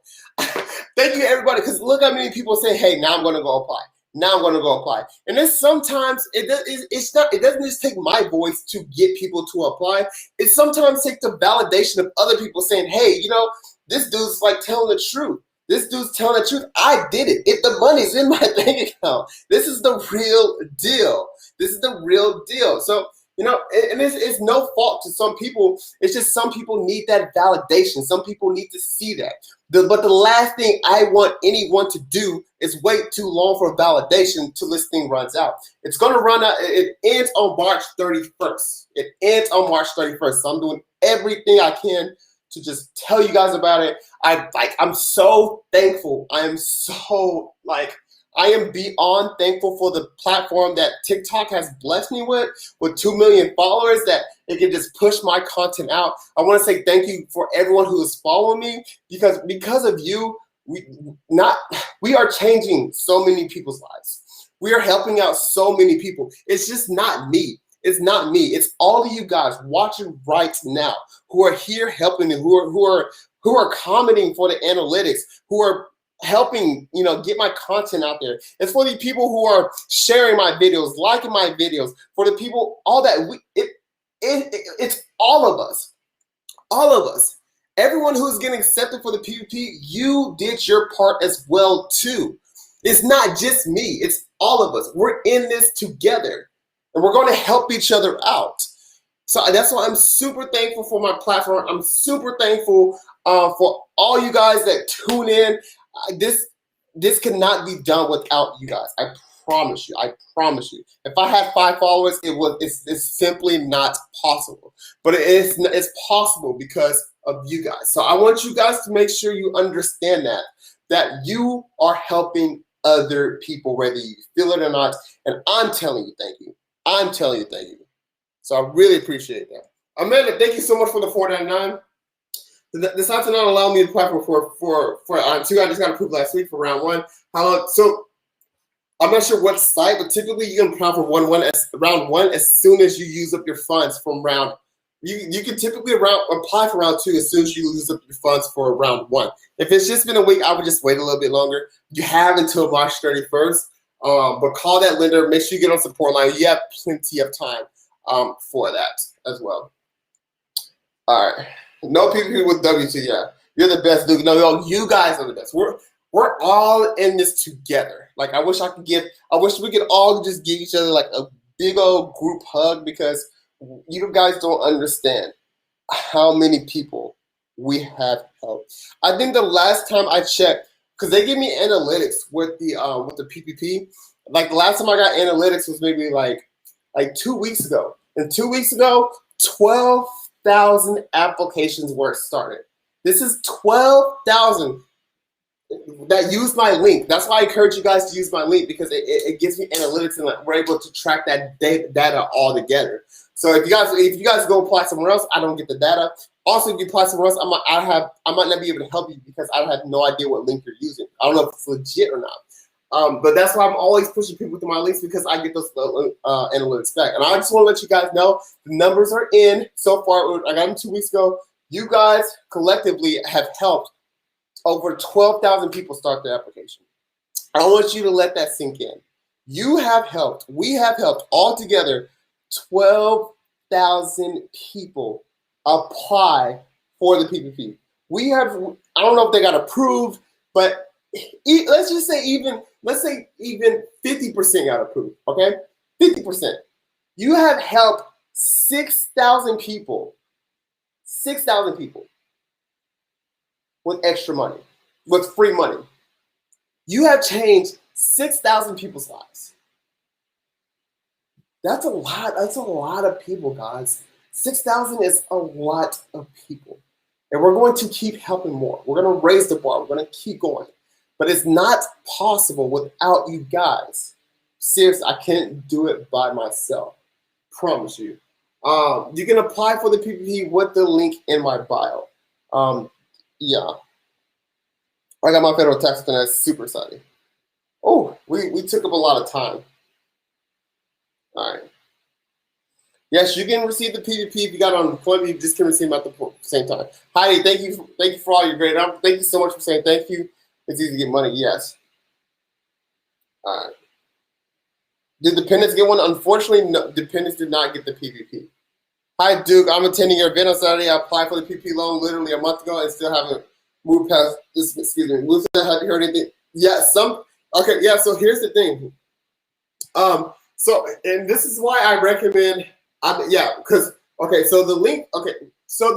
Thank you everybody, because look how many people say, hey, now I'm going to go apply. Now I'm going to go apply. And then sometimes it doesn't just take my voice to get people to apply. It sometimes takes the validation of other people saying, hey, you know, this dude's like telling the truth. This dude's telling the truth. I did it. If the money's in my bank account, this is the real deal. This is the real deal. So, you know, and it's no fault to some people. It's just some people need that validation. Some people need to see that. But the last thing I want anyone to do is wait too long for validation till this thing runs out. It's going to run out. It ends on March 31st. It ends on March 31st. So I'm doing everything I can to just tell you guys about it. I'm so thankful. I am beyond thankful for the platform that TikTok has blessed me with 2 million followers, that it can just push my content out. I want to say thank you for everyone who is following me, because of you, we are changing so many people's lives. We are helping out so many people. It's just not me. It's not me. It's all of you guys watching right now who are here helping me, who are commenting for the analytics, who are helping, you know, get my content out there. It's for the people who are sharing my videos, liking my videos, for the people, all that. It's all of us. All of us. Everyone who's getting accepted for the PPP, you did your part as well too. It's not just me. It's all of us. We're in this together, and we're going to help each other out. So that's why I'm super thankful for my platform. I'm super thankful for all you guys that tune in. This cannot be done without you guys. I promise you. I promise you. If I had 5 followers, it's simply not possible. But it's possible because of you guys. So I want you guys to make sure you understand that you are helping other people, whether you feel it or not. And I'm telling you thank you. I'm telling you thank you. So I really appreciate that. Amanda, thank you so much for the $4.99. The site did not allow me to apply for 2. I just got approved last week for round 1. So I'm not sure what site, but typically you can apply for round one as soon as you use up your funds from round. You can typically apply for round 2 as soon as you use up your funds for round 1. If it's just been a week, I would just wait a little bit longer. You have until March 31st. But call that lender. Make sure you get on support line. You have plenty of time for that as well. All right. No PPP with W2. Yeah, you're the best, dude. No, you guys are the best. We're all in this together. Like I wish we could all just give each other like a big old group hug, because you guys don't understand how many people we have helped. I think the last time I checked, because they give me analytics with the PPP. Like the last time I got analytics was maybe like 2 weeks ago. And 2 weeks ago, 12,000 applications were started. This is 12,000 that use my link. That's why I encourage you guys to use my link, because it gives me analytics, and we're able to track that data all together. So if you guys go apply somewhere else, I don't get the data. Also, if you apply somewhere else, I might not be able to help you because I have no idea what link you're using. I don't know if it's legit or not. But that's why I'm always pushing people to my links, because I get those analytics back. And I just want to let you guys know the numbers are in so far. I got them 2 weeks ago. You guys collectively have helped over 12,000 people start their application. I want you to let that sink in. We have helped all together 12,000 people apply for the PPP. I don't know if they got approved, but let's say even 50% got approved, okay? 50%. You have helped 6,000 people with extra money, with free money. You have changed 6,000 people's lives. That's a lot. That's a lot of people, guys. 6,000 is a lot of people. And we're going to keep helping more. We're going to raise the bar. We're going to keep going. But it's not possible without you guys. Seriously, I can't do it by myself. Promise you. You can apply for the PPP with the link in my bio. Yeah. I got my federal tax return. That's super exciting. Oh, we took up a lot of time. All right. Yes, you can receive the PVP if you got on deployment. You just can receive them at the same time. Heidi, thank you for all your great. Thank you so much for saying thank you. It's easy to get money. Yes. All right. Did Dependents get one? Unfortunately, no, Dependents did not get the PVP. Hi, Duke. I'm attending your event on Saturday. I applied for the PPP loan literally a month ago and still haven't moved past this. Excuse me. Lucia, have you heard anything? Yeah, okay, yeah, so here's the thing. And this is why I recommend, because, okay, so the link, okay, so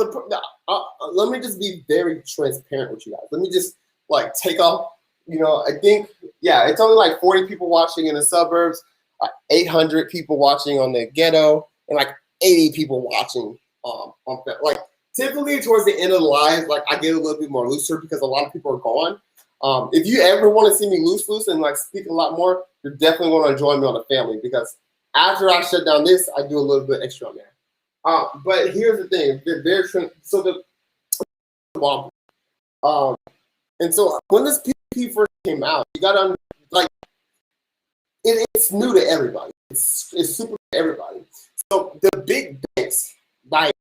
let me just be very transparent with you guys. Let me just, like, take off, I think, yeah, it's only like 40 people watching in the suburbs, 800 people watching on the ghetto, and like 80 people watching on like typically towards the end of the live, like I get a little bit more looser because a lot of people are gone. If you ever want to see me loose and like speak a lot more, you're definitely going to join me on the family because after I shut down this, I do a little bit extra on there. But here's the thing, and so when this PP first came out, you got to like it's new to everybody. It's super to everybody. So the big banks, like,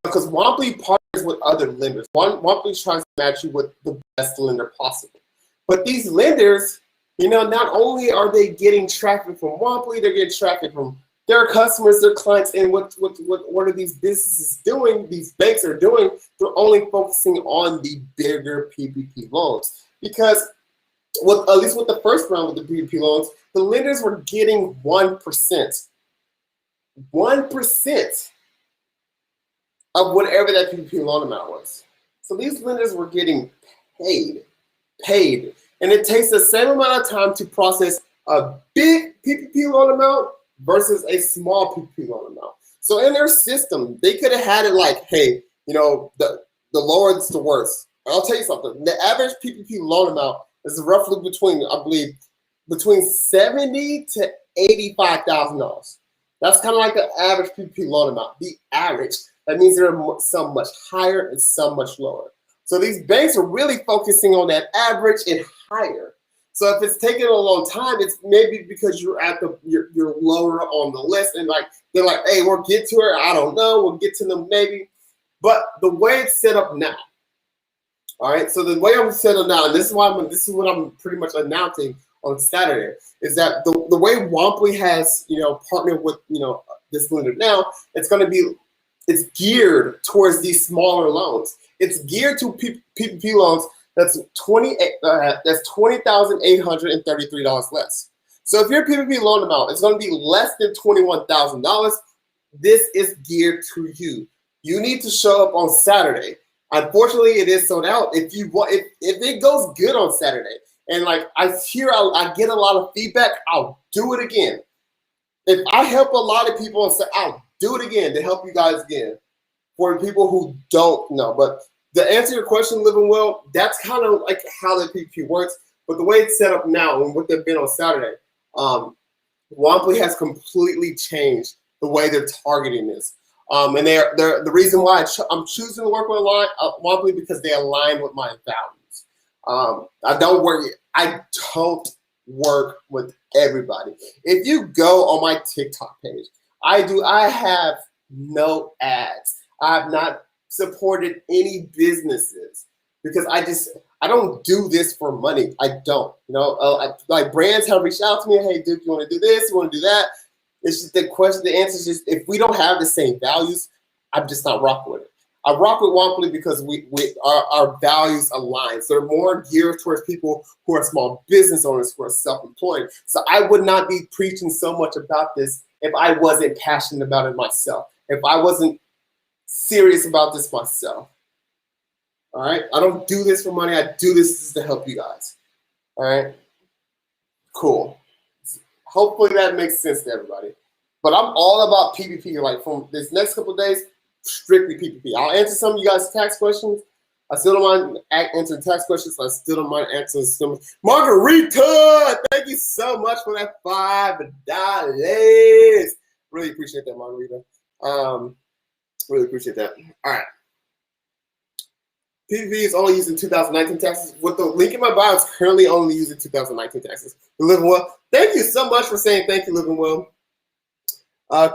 because Womply partners with other lenders. Womply tries to match you with the best lender possible. But these lenders, not only are they getting traffic from Womply, they're getting traffic from their customers, their clients, and what are these businesses doing? These banks are doing. They're only focusing on the bigger PPP loans because, at least with the first round with the PPP loans, the lenders were getting 1%. 1% of whatever that PPP loan amount was. So these lenders were getting paid. And it takes the same amount of time to process a big PPP loan amount versus a small PPP loan amount. So in their system, they could have had it like, hey, the lower it's the worse. I'll tell you something. The average PPP loan amount is roughly between $70,000 to $85,000. That's kind of like the average PPP loan amount. The average. That means there are some much higher and some much lower. So these banks are really focusing on that average and higher. So if it's taking a long time, it's maybe because you're lower on the list and like they're like, hey, we'll get to her. I don't know. We'll get to them maybe. But the way it's set up now, all right. So the way I'm set up now, and this is what I'm pretty much announcing on Saturday, is that the way Womply has partnered with this lender now, it's geared towards these smaller loans. It's geared to PPP loans that's $20,833 less. So if your PPP loan amount is going to be less than $21,000, this is geared to you. You need to show up on Saturday. Unfortunately, it is sold out. If it goes good on Saturday, and like I get a lot of feedback, I'll do it again. If I help a lot of people and say, I'll do it again to help you guys again. For people who don't know, but to answer your question, Living Well, that's kind of like how the PPP works. But the way it's set up now and what they've been on Saturday, Womply has completely changed the way they're targeting this. And they're the reason why I'm choosing to work with Womply because they align with my values. I don't work with everybody. If you go on my TikTok page, I have no ads. I have not supported any businesses because I don't do this for money. I don't, like brands have reached out to me. Hey, Duke, you want to do this? You want to do that? It's just the answer is just, if we don't have the same values, I'm just not rocking with it. I rock with Womply because our values align. So they're more geared towards people who are small business owners, who are self-employed. So I would not be preaching so much about this if I wasn't passionate about it myself. If I wasn't serious about this myself. All right. I don't do this for money. I do this to help you guys. All right. Cool. Hopefully that makes sense to everybody. But I'm all about PPP. Like from this next couple of days, strictly PPP. I'll answer some of you guys' tax questions. I still don't mind answering tax questions. I still don't mind answering some. Margarita, thank you so much for that $5. Really appreciate that, Margarita. Really appreciate that. All right. PPP is only using 2019 taxes. With the link in my bio, it's currently only using 2019 taxes. Living well. Thank you so much for saying thank you, Living well.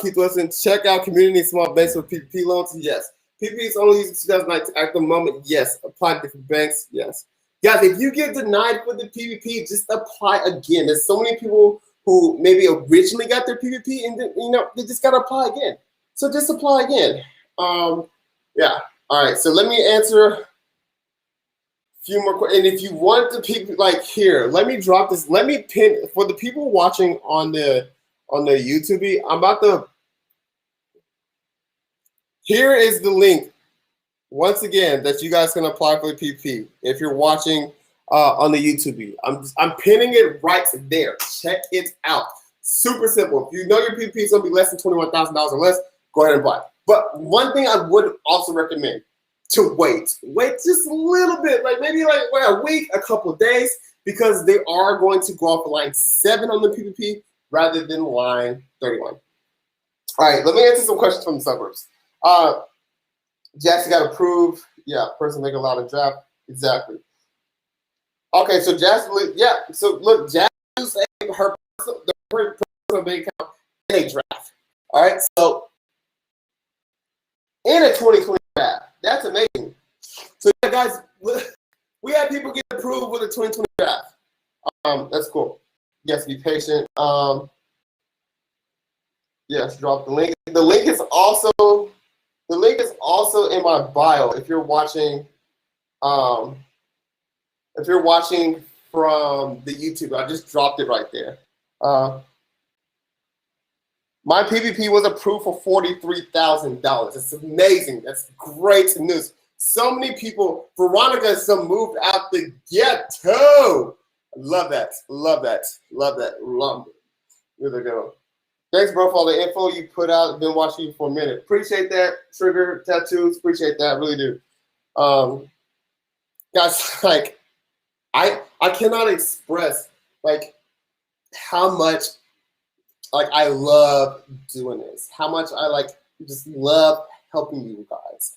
Keith Wilson, check out community small banks with PPP loans. Yes. PPP is only using 2019 at the moment. Yes. Apply to different banks. Yes. Guys, if you get denied for the PPP, just apply again. There's so many people who maybe originally got their PPP and then, they just got to apply again. So just apply again. Yeah. All right. So let me answer a few more questions. And if you want the people like here, let me drop this. Let me pin for the people watching on the YouTube. I'm about to. Here is the link. Once again, that you guys can apply for the PPP. If you're watching on the YouTube, I'm pinning it right there. Check it out. Super simple. If you know your PPP is going to be less than $21,000 or less, go ahead and apply. But one thing I would also recommend to wait just a little bit, like maybe like wait a week, a couple of days, because they are going to go off of line 7 on the PPP rather than line 31. All right, let me answer some questions from the suburbs. Jackson got approved. Yeah, person make a lot of draft. Exactly. Okay, so Jackson, yeah. So look, Jackson used her personal bank account in a draft. All right, so in a 2020 draft, that's amazing. So yeah, guys, we had people get approved with a 2020 draft. That's cool. Yes, be patient. Yes, drop the link. The link is also in my bio. If you're watching, from the YouTube, I just dropped it right there. My PPP was approved for $43,000. It's amazing. That's great news. So many people. Veronica, some moved out the ghetto. Love that. Love that. Love that. Love it. Here they go. Thanks, bro, for all the info you put out. Been watching you for a minute. Appreciate that. Trigger tattoos. Appreciate that. Really do. Guys, like, I cannot express like how much like I love doing this. How much I like just love helping you guys.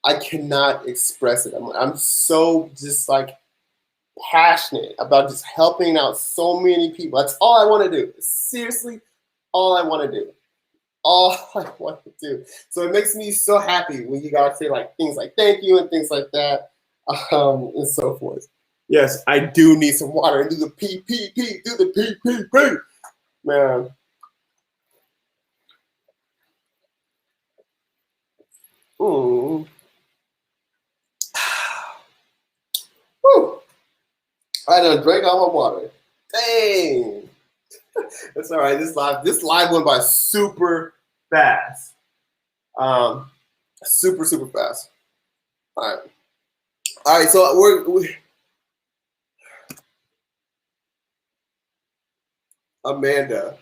I cannot express it. I'm so just like passionate about just helping out so many people. That's all I want to do. Seriously, all I want to do. All I want to do. So it makes me so happy when you guys say like things like thank you and things like that, and so forth. Yes, I do need some water and do the PPP, do the PPP, man. Whew. I done drank all my water. Dang. That's all right. This live went by super fast. Super fast. All right. So we're Amanda.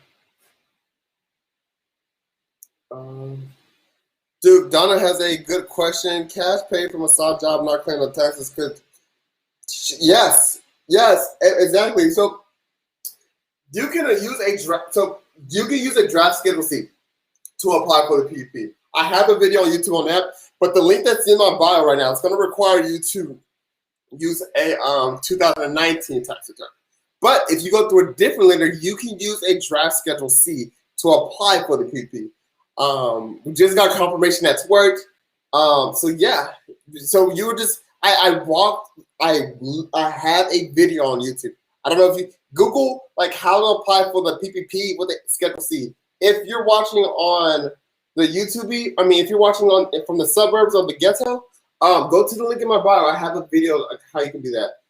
Dude, Donna has a good question. Cash paid from a soft job, not claiming the taxes. Could yes, exactly. So you can use a draft. So you can use a draft Schedule C to apply for the PPP. I have a video on YouTube on that, but the link that's in my bio right now, it's going to require you to use a 2019 tax return. But if you go through a different lender, you can use a draft Schedule C to apply for the PPP. We just got confirmation that's worked. So yeah, so you were just I have a video on YouTube. I don't know if you Google like how to apply for the PPP with the Schedule C. If you're watching on the YouTube, if you're watching from the suburbs of the ghetto, go to the link in my bio. I have a video of how you can do that.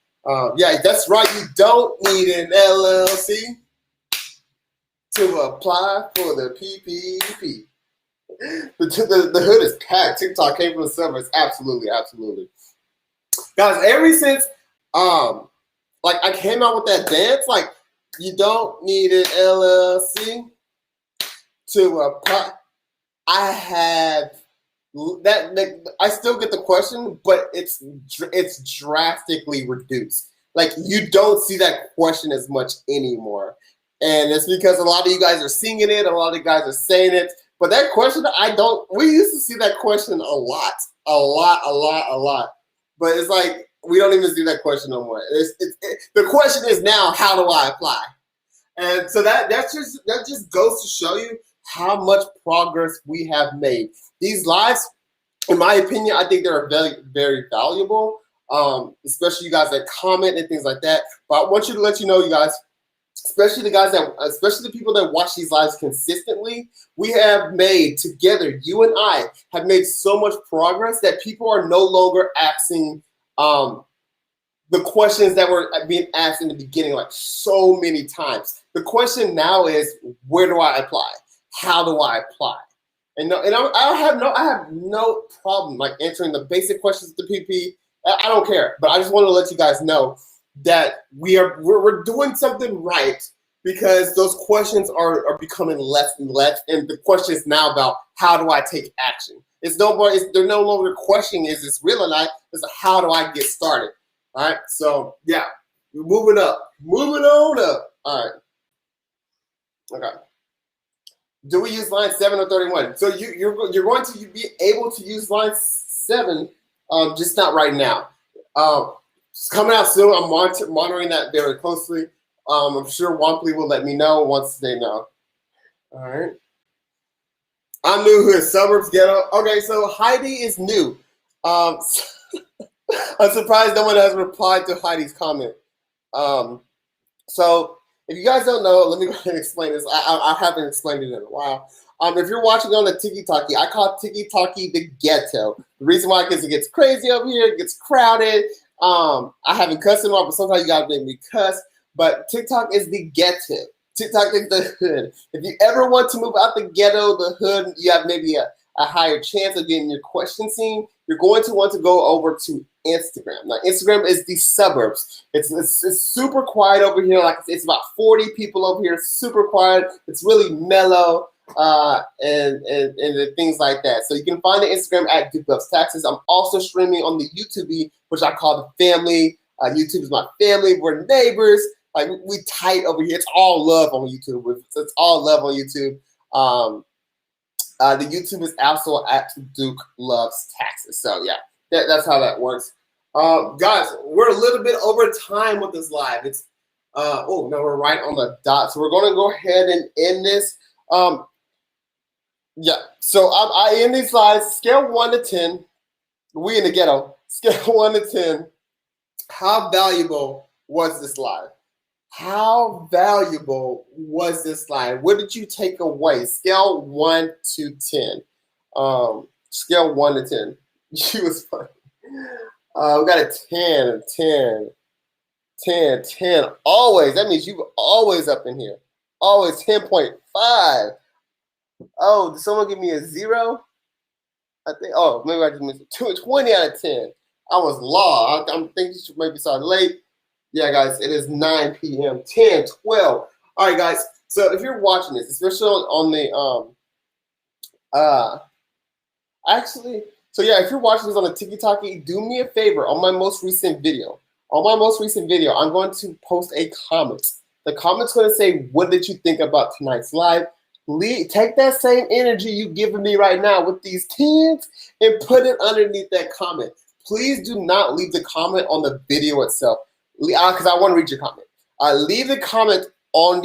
Yeah, that's right. You don't need an LLC to apply for the PPP. The hood is packed. TikTok came from the suburbs. Absolutely. Guys, ever since like I came out with that dance, like you don't need an LLC to apply. I have that. I still get the question, but it's drastically reduced. Like you don't see that question as much anymore, and it's because a lot of you guys are singing it. A lot of you guys are saying it. But that question, we used to see that question a lot. But it's like we don't even do that question no more. The question is now, how do I apply? And so that just goes to show you how much progress we have made. These lives, in my opinion, I think they're very, very valuable, especially you guys that comment and things like that. But I want you to let you know, you guys, especially the people that watch these lives consistently, we have made together, you and I have made so much progress that people are no longer asking the questions that were being asked in the beginning, like so many times. The question now is, where do I apply? How do I apply? And I have no problem like answering the basic questions to PP. I don't care, but I just want to let you guys know that we're doing something right, because those questions are becoming less and less, and the question is now about how do I take action. They're no longer questioning is this real or not. It's how do I get started. All right, so yeah, we're moving on up. All right, okay. Do we use line 7 or 31? So you're going to be able to use line 7, just not right now. It's coming out soon. I'm monitoring that very closely. I'm sure Womply will let me know once they know. All right. I'm new here, suburbs ghetto. Okay, so Heidi is new. I'm surprised no one has replied to Heidi's comment. So if you guys don't know, let me go ahead and explain this. I haven't explained it in a while. If you're watching on the Tiki-Taki, I call Tiki-Taki the ghetto. The reason why is it gets crazy over here, it gets crowded. I haven't cussed them off, but sometimes you gotta make me cuss. But TikTok is the ghetto. TikTok is the hood. If you ever want to move out the ghetto, the hood, you have maybe a higher chance of getting your question seen, you're going to want to go over to Instagram. Now, Instagram is the suburbs. It's super quiet over here. Like it's about 40 people over here. Super quiet. It's really mellow and things like that. So you can find the Instagram at Duke Loves Taxes. I'm also streaming on the YouTube, which I call the family. YouTube is my family. We're neighbors. Like we tight over here. It's all love on YouTube. It's all love on YouTube. The YouTube is also at Duke Loves Taxes. So yeah, that's how that works. Guys, we're a little bit over time with this live. It's oh no, we're right on the dot. So we're gonna go ahead and end this. Yeah. So I end these lives scale 1 to 10. We in the ghetto. Scale 1 to 10. How valuable was this live? How valuable was this live? What did you take away? Scale 1 to 10. Scale 1 to 10. She was funny. We got a 10, a 10, 10, 10. Always. That means you always up in here. Always 10.5. Oh, did someone give me a 0? I think. Oh, maybe I just missed it. 20 out of 10. I was lost. I'm thinking you should maybe start late. Yeah, guys, it is 9 p.m. 10, 12. All right, guys. So if you're watching this, especially on the actually, so yeah, if you're watching this on the Tiki-Taki, do me a favor on my most recent video. On my most recent video, I'm going to post a comment. The comment's going to say, what did you think about tonight's live? Take that same energy you've given me right now with these 10s and put it underneath that comment. Please do not leave the comment on the video itself, because I want to read your comment. Leave the comment on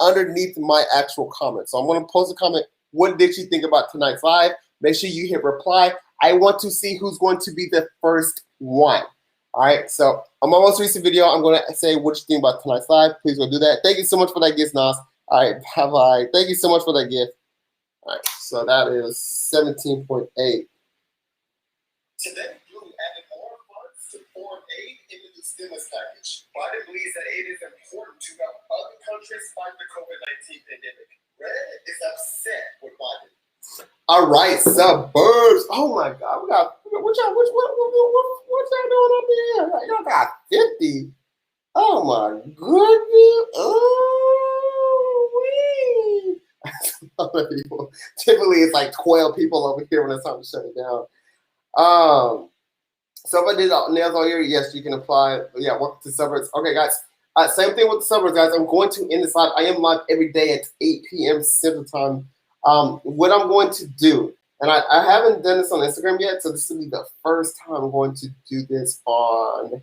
underneath my actual comment. So I'm going to post a comment. What did you think about tonight's live? Make sure you hit reply. I want to see who's going to be the first one. All right. So on my most recent video, I'm going to say what you think about tonight's live. Please go do that. Thank you so much for that gift, Nas. All right. Bye-bye. Thank you so much for that gift. All right. So that is 17.8.
Today, Blue added more funds to foreign aid into the stimulus package. Biden believes that aid is important to help other countries fight the COVID-19 pandemic. Red is upset with Biden.
All right, suburbs. Oh my God, what y'all doing up here? Y'all got 50. Oh my goodness. Oh, people. Typically, it's like 12 people over here when it's time to shut it down. So if I did nails all year, yes, you can apply. Yeah, welcome to suburbs. Okay, guys. Same thing with the suburbs, guys. I'm going to end this live. I am live every day at 8 p.m. Central Time. What I'm going to do, And I haven't done this on Instagram yet, so this will be the first time I'm going to do this on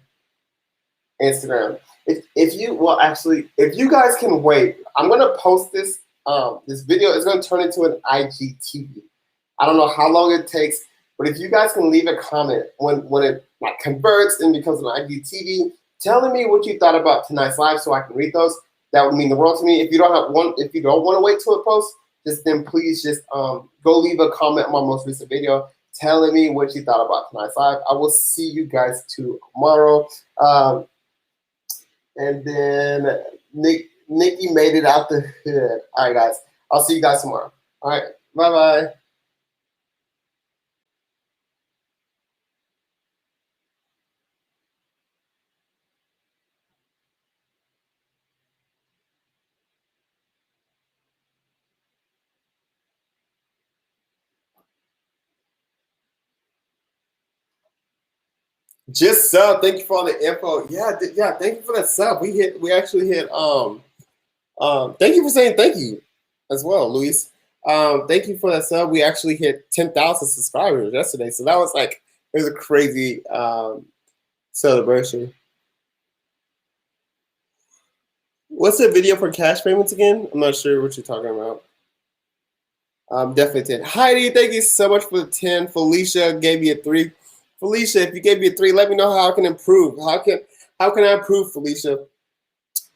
Instagram. If you guys can wait, I'm gonna post this. This video is gonna turn into an IGTV. I don't know how long it takes, but if you guys can leave a comment when it like converts and becomes an IGTV, telling me what you thought about tonight's live, so I can read those, that would mean the world to me. If you don't want to wait till it posts, then please just go leave a comment on my most recent video telling me what you thought about tonight's live. I will see you guys tomorrow. And then Nikki made it out the hood. All right, guys. I'll see you guys tomorrow. All right. Bye-bye. Just sub. Thank you for all the info. Yeah. Thank you for that sub. We actually hit. Thank you for saying thank you as well, Luis. Thank you for that sub. We actually hit 10,000 subscribers yesterday, so that was like it was a crazy celebration. What's the video for cash payments again? I'm not sure what you're talking about. Definitely 10. Heidi, thank you so much for the 10. Felicia gave me a 3. Felicia, if you gave me a 3, let me know how I can improve. How can I improve, Felicia?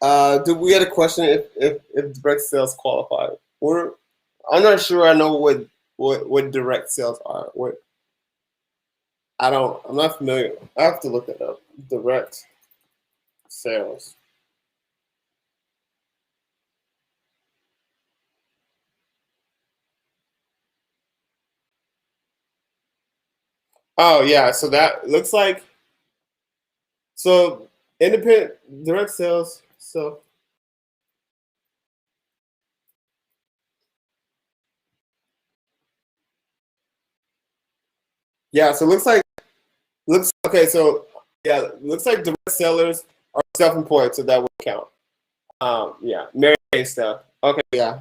Do we had a question if direct sales qualify? I'm not sure I know what direct sales are. I'm not familiar. I have to look it up. Direct sales. Oh yeah, so that looks like independent direct sales. So yeah, so looks okay. So yeah, looks like direct sellers are self-employed, so that would count. Yeah, Mary Kay stuff. Okay, yeah.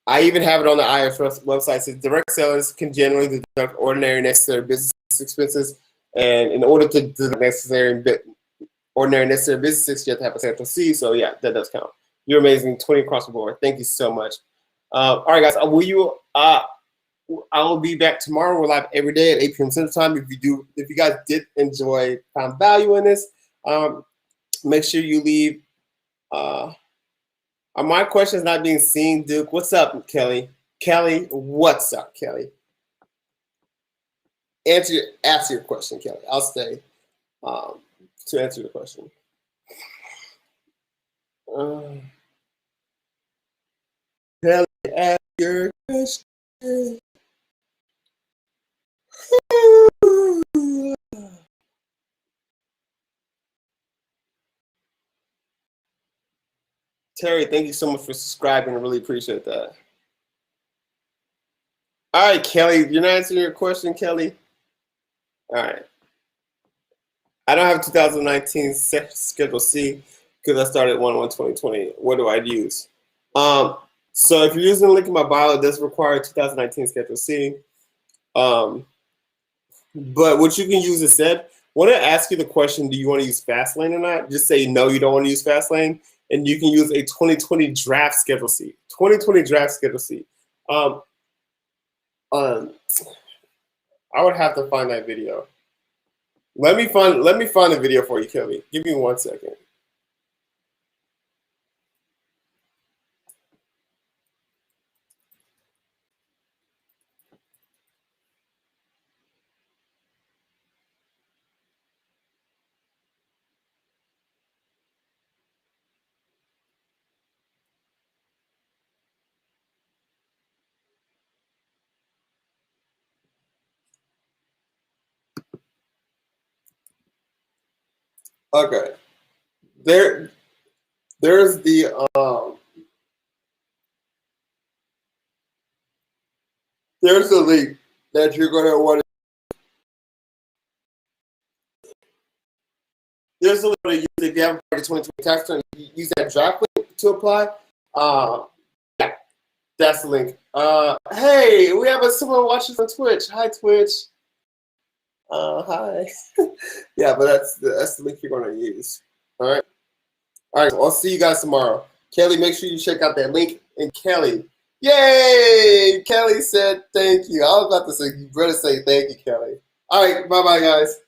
I even have it on the IRS website. It says direct sellers can generally deduct ordinary necessary business expenses, and in order to deduct ordinary necessary business, you have to have a Schedule C. So yeah, that does count. You're amazing. 20 across the board. Thank you so much. All right, guys. I will be back tomorrow. We're live every day at 8 p.m. Central Time. If you guys did found value in this, make sure you leave. My question is not being seen, Duke. What's up, Kelly? Kelly, what's up, Kelly? Ask your question, Kelly. I'll stay to answer your question. Kelly, ask your question. Terry, thank you so much for subscribing. I really appreciate that. All right, Kelly, you're not answering your question, Kelly? All right. I don't have 2019 Schedule C because I started 1/1/2020. What do I use? So if you're using the link in my bio, it does require 2019 Schedule C. But what you can use instead, when I ask you the question, do you want to use Fastlane or not? Just say no, you don't want to use Fastlane, and you can use a 2020 draft Schedule C. 2020 draft Schedule C. I would have to find that video. Let me find the video for you, Kelly. Give me 1 second. Okay. There's the there's the link that you're gonna want to. There's a link to use if you haven't started 2020 tax return. Use that draft link to apply. Yeah. That's the link. Hey, we have someone watching on Twitch. Hi, Twitch. Hi. Yeah, but that's the link you're going to use. All right. All right. I'll see you guys tomorrow. Kelly, make sure you check out that link. And Kelly, yay! Kelly said thank you. I was about to say, you better say thank you, Kelly. All right. Bye-bye, guys.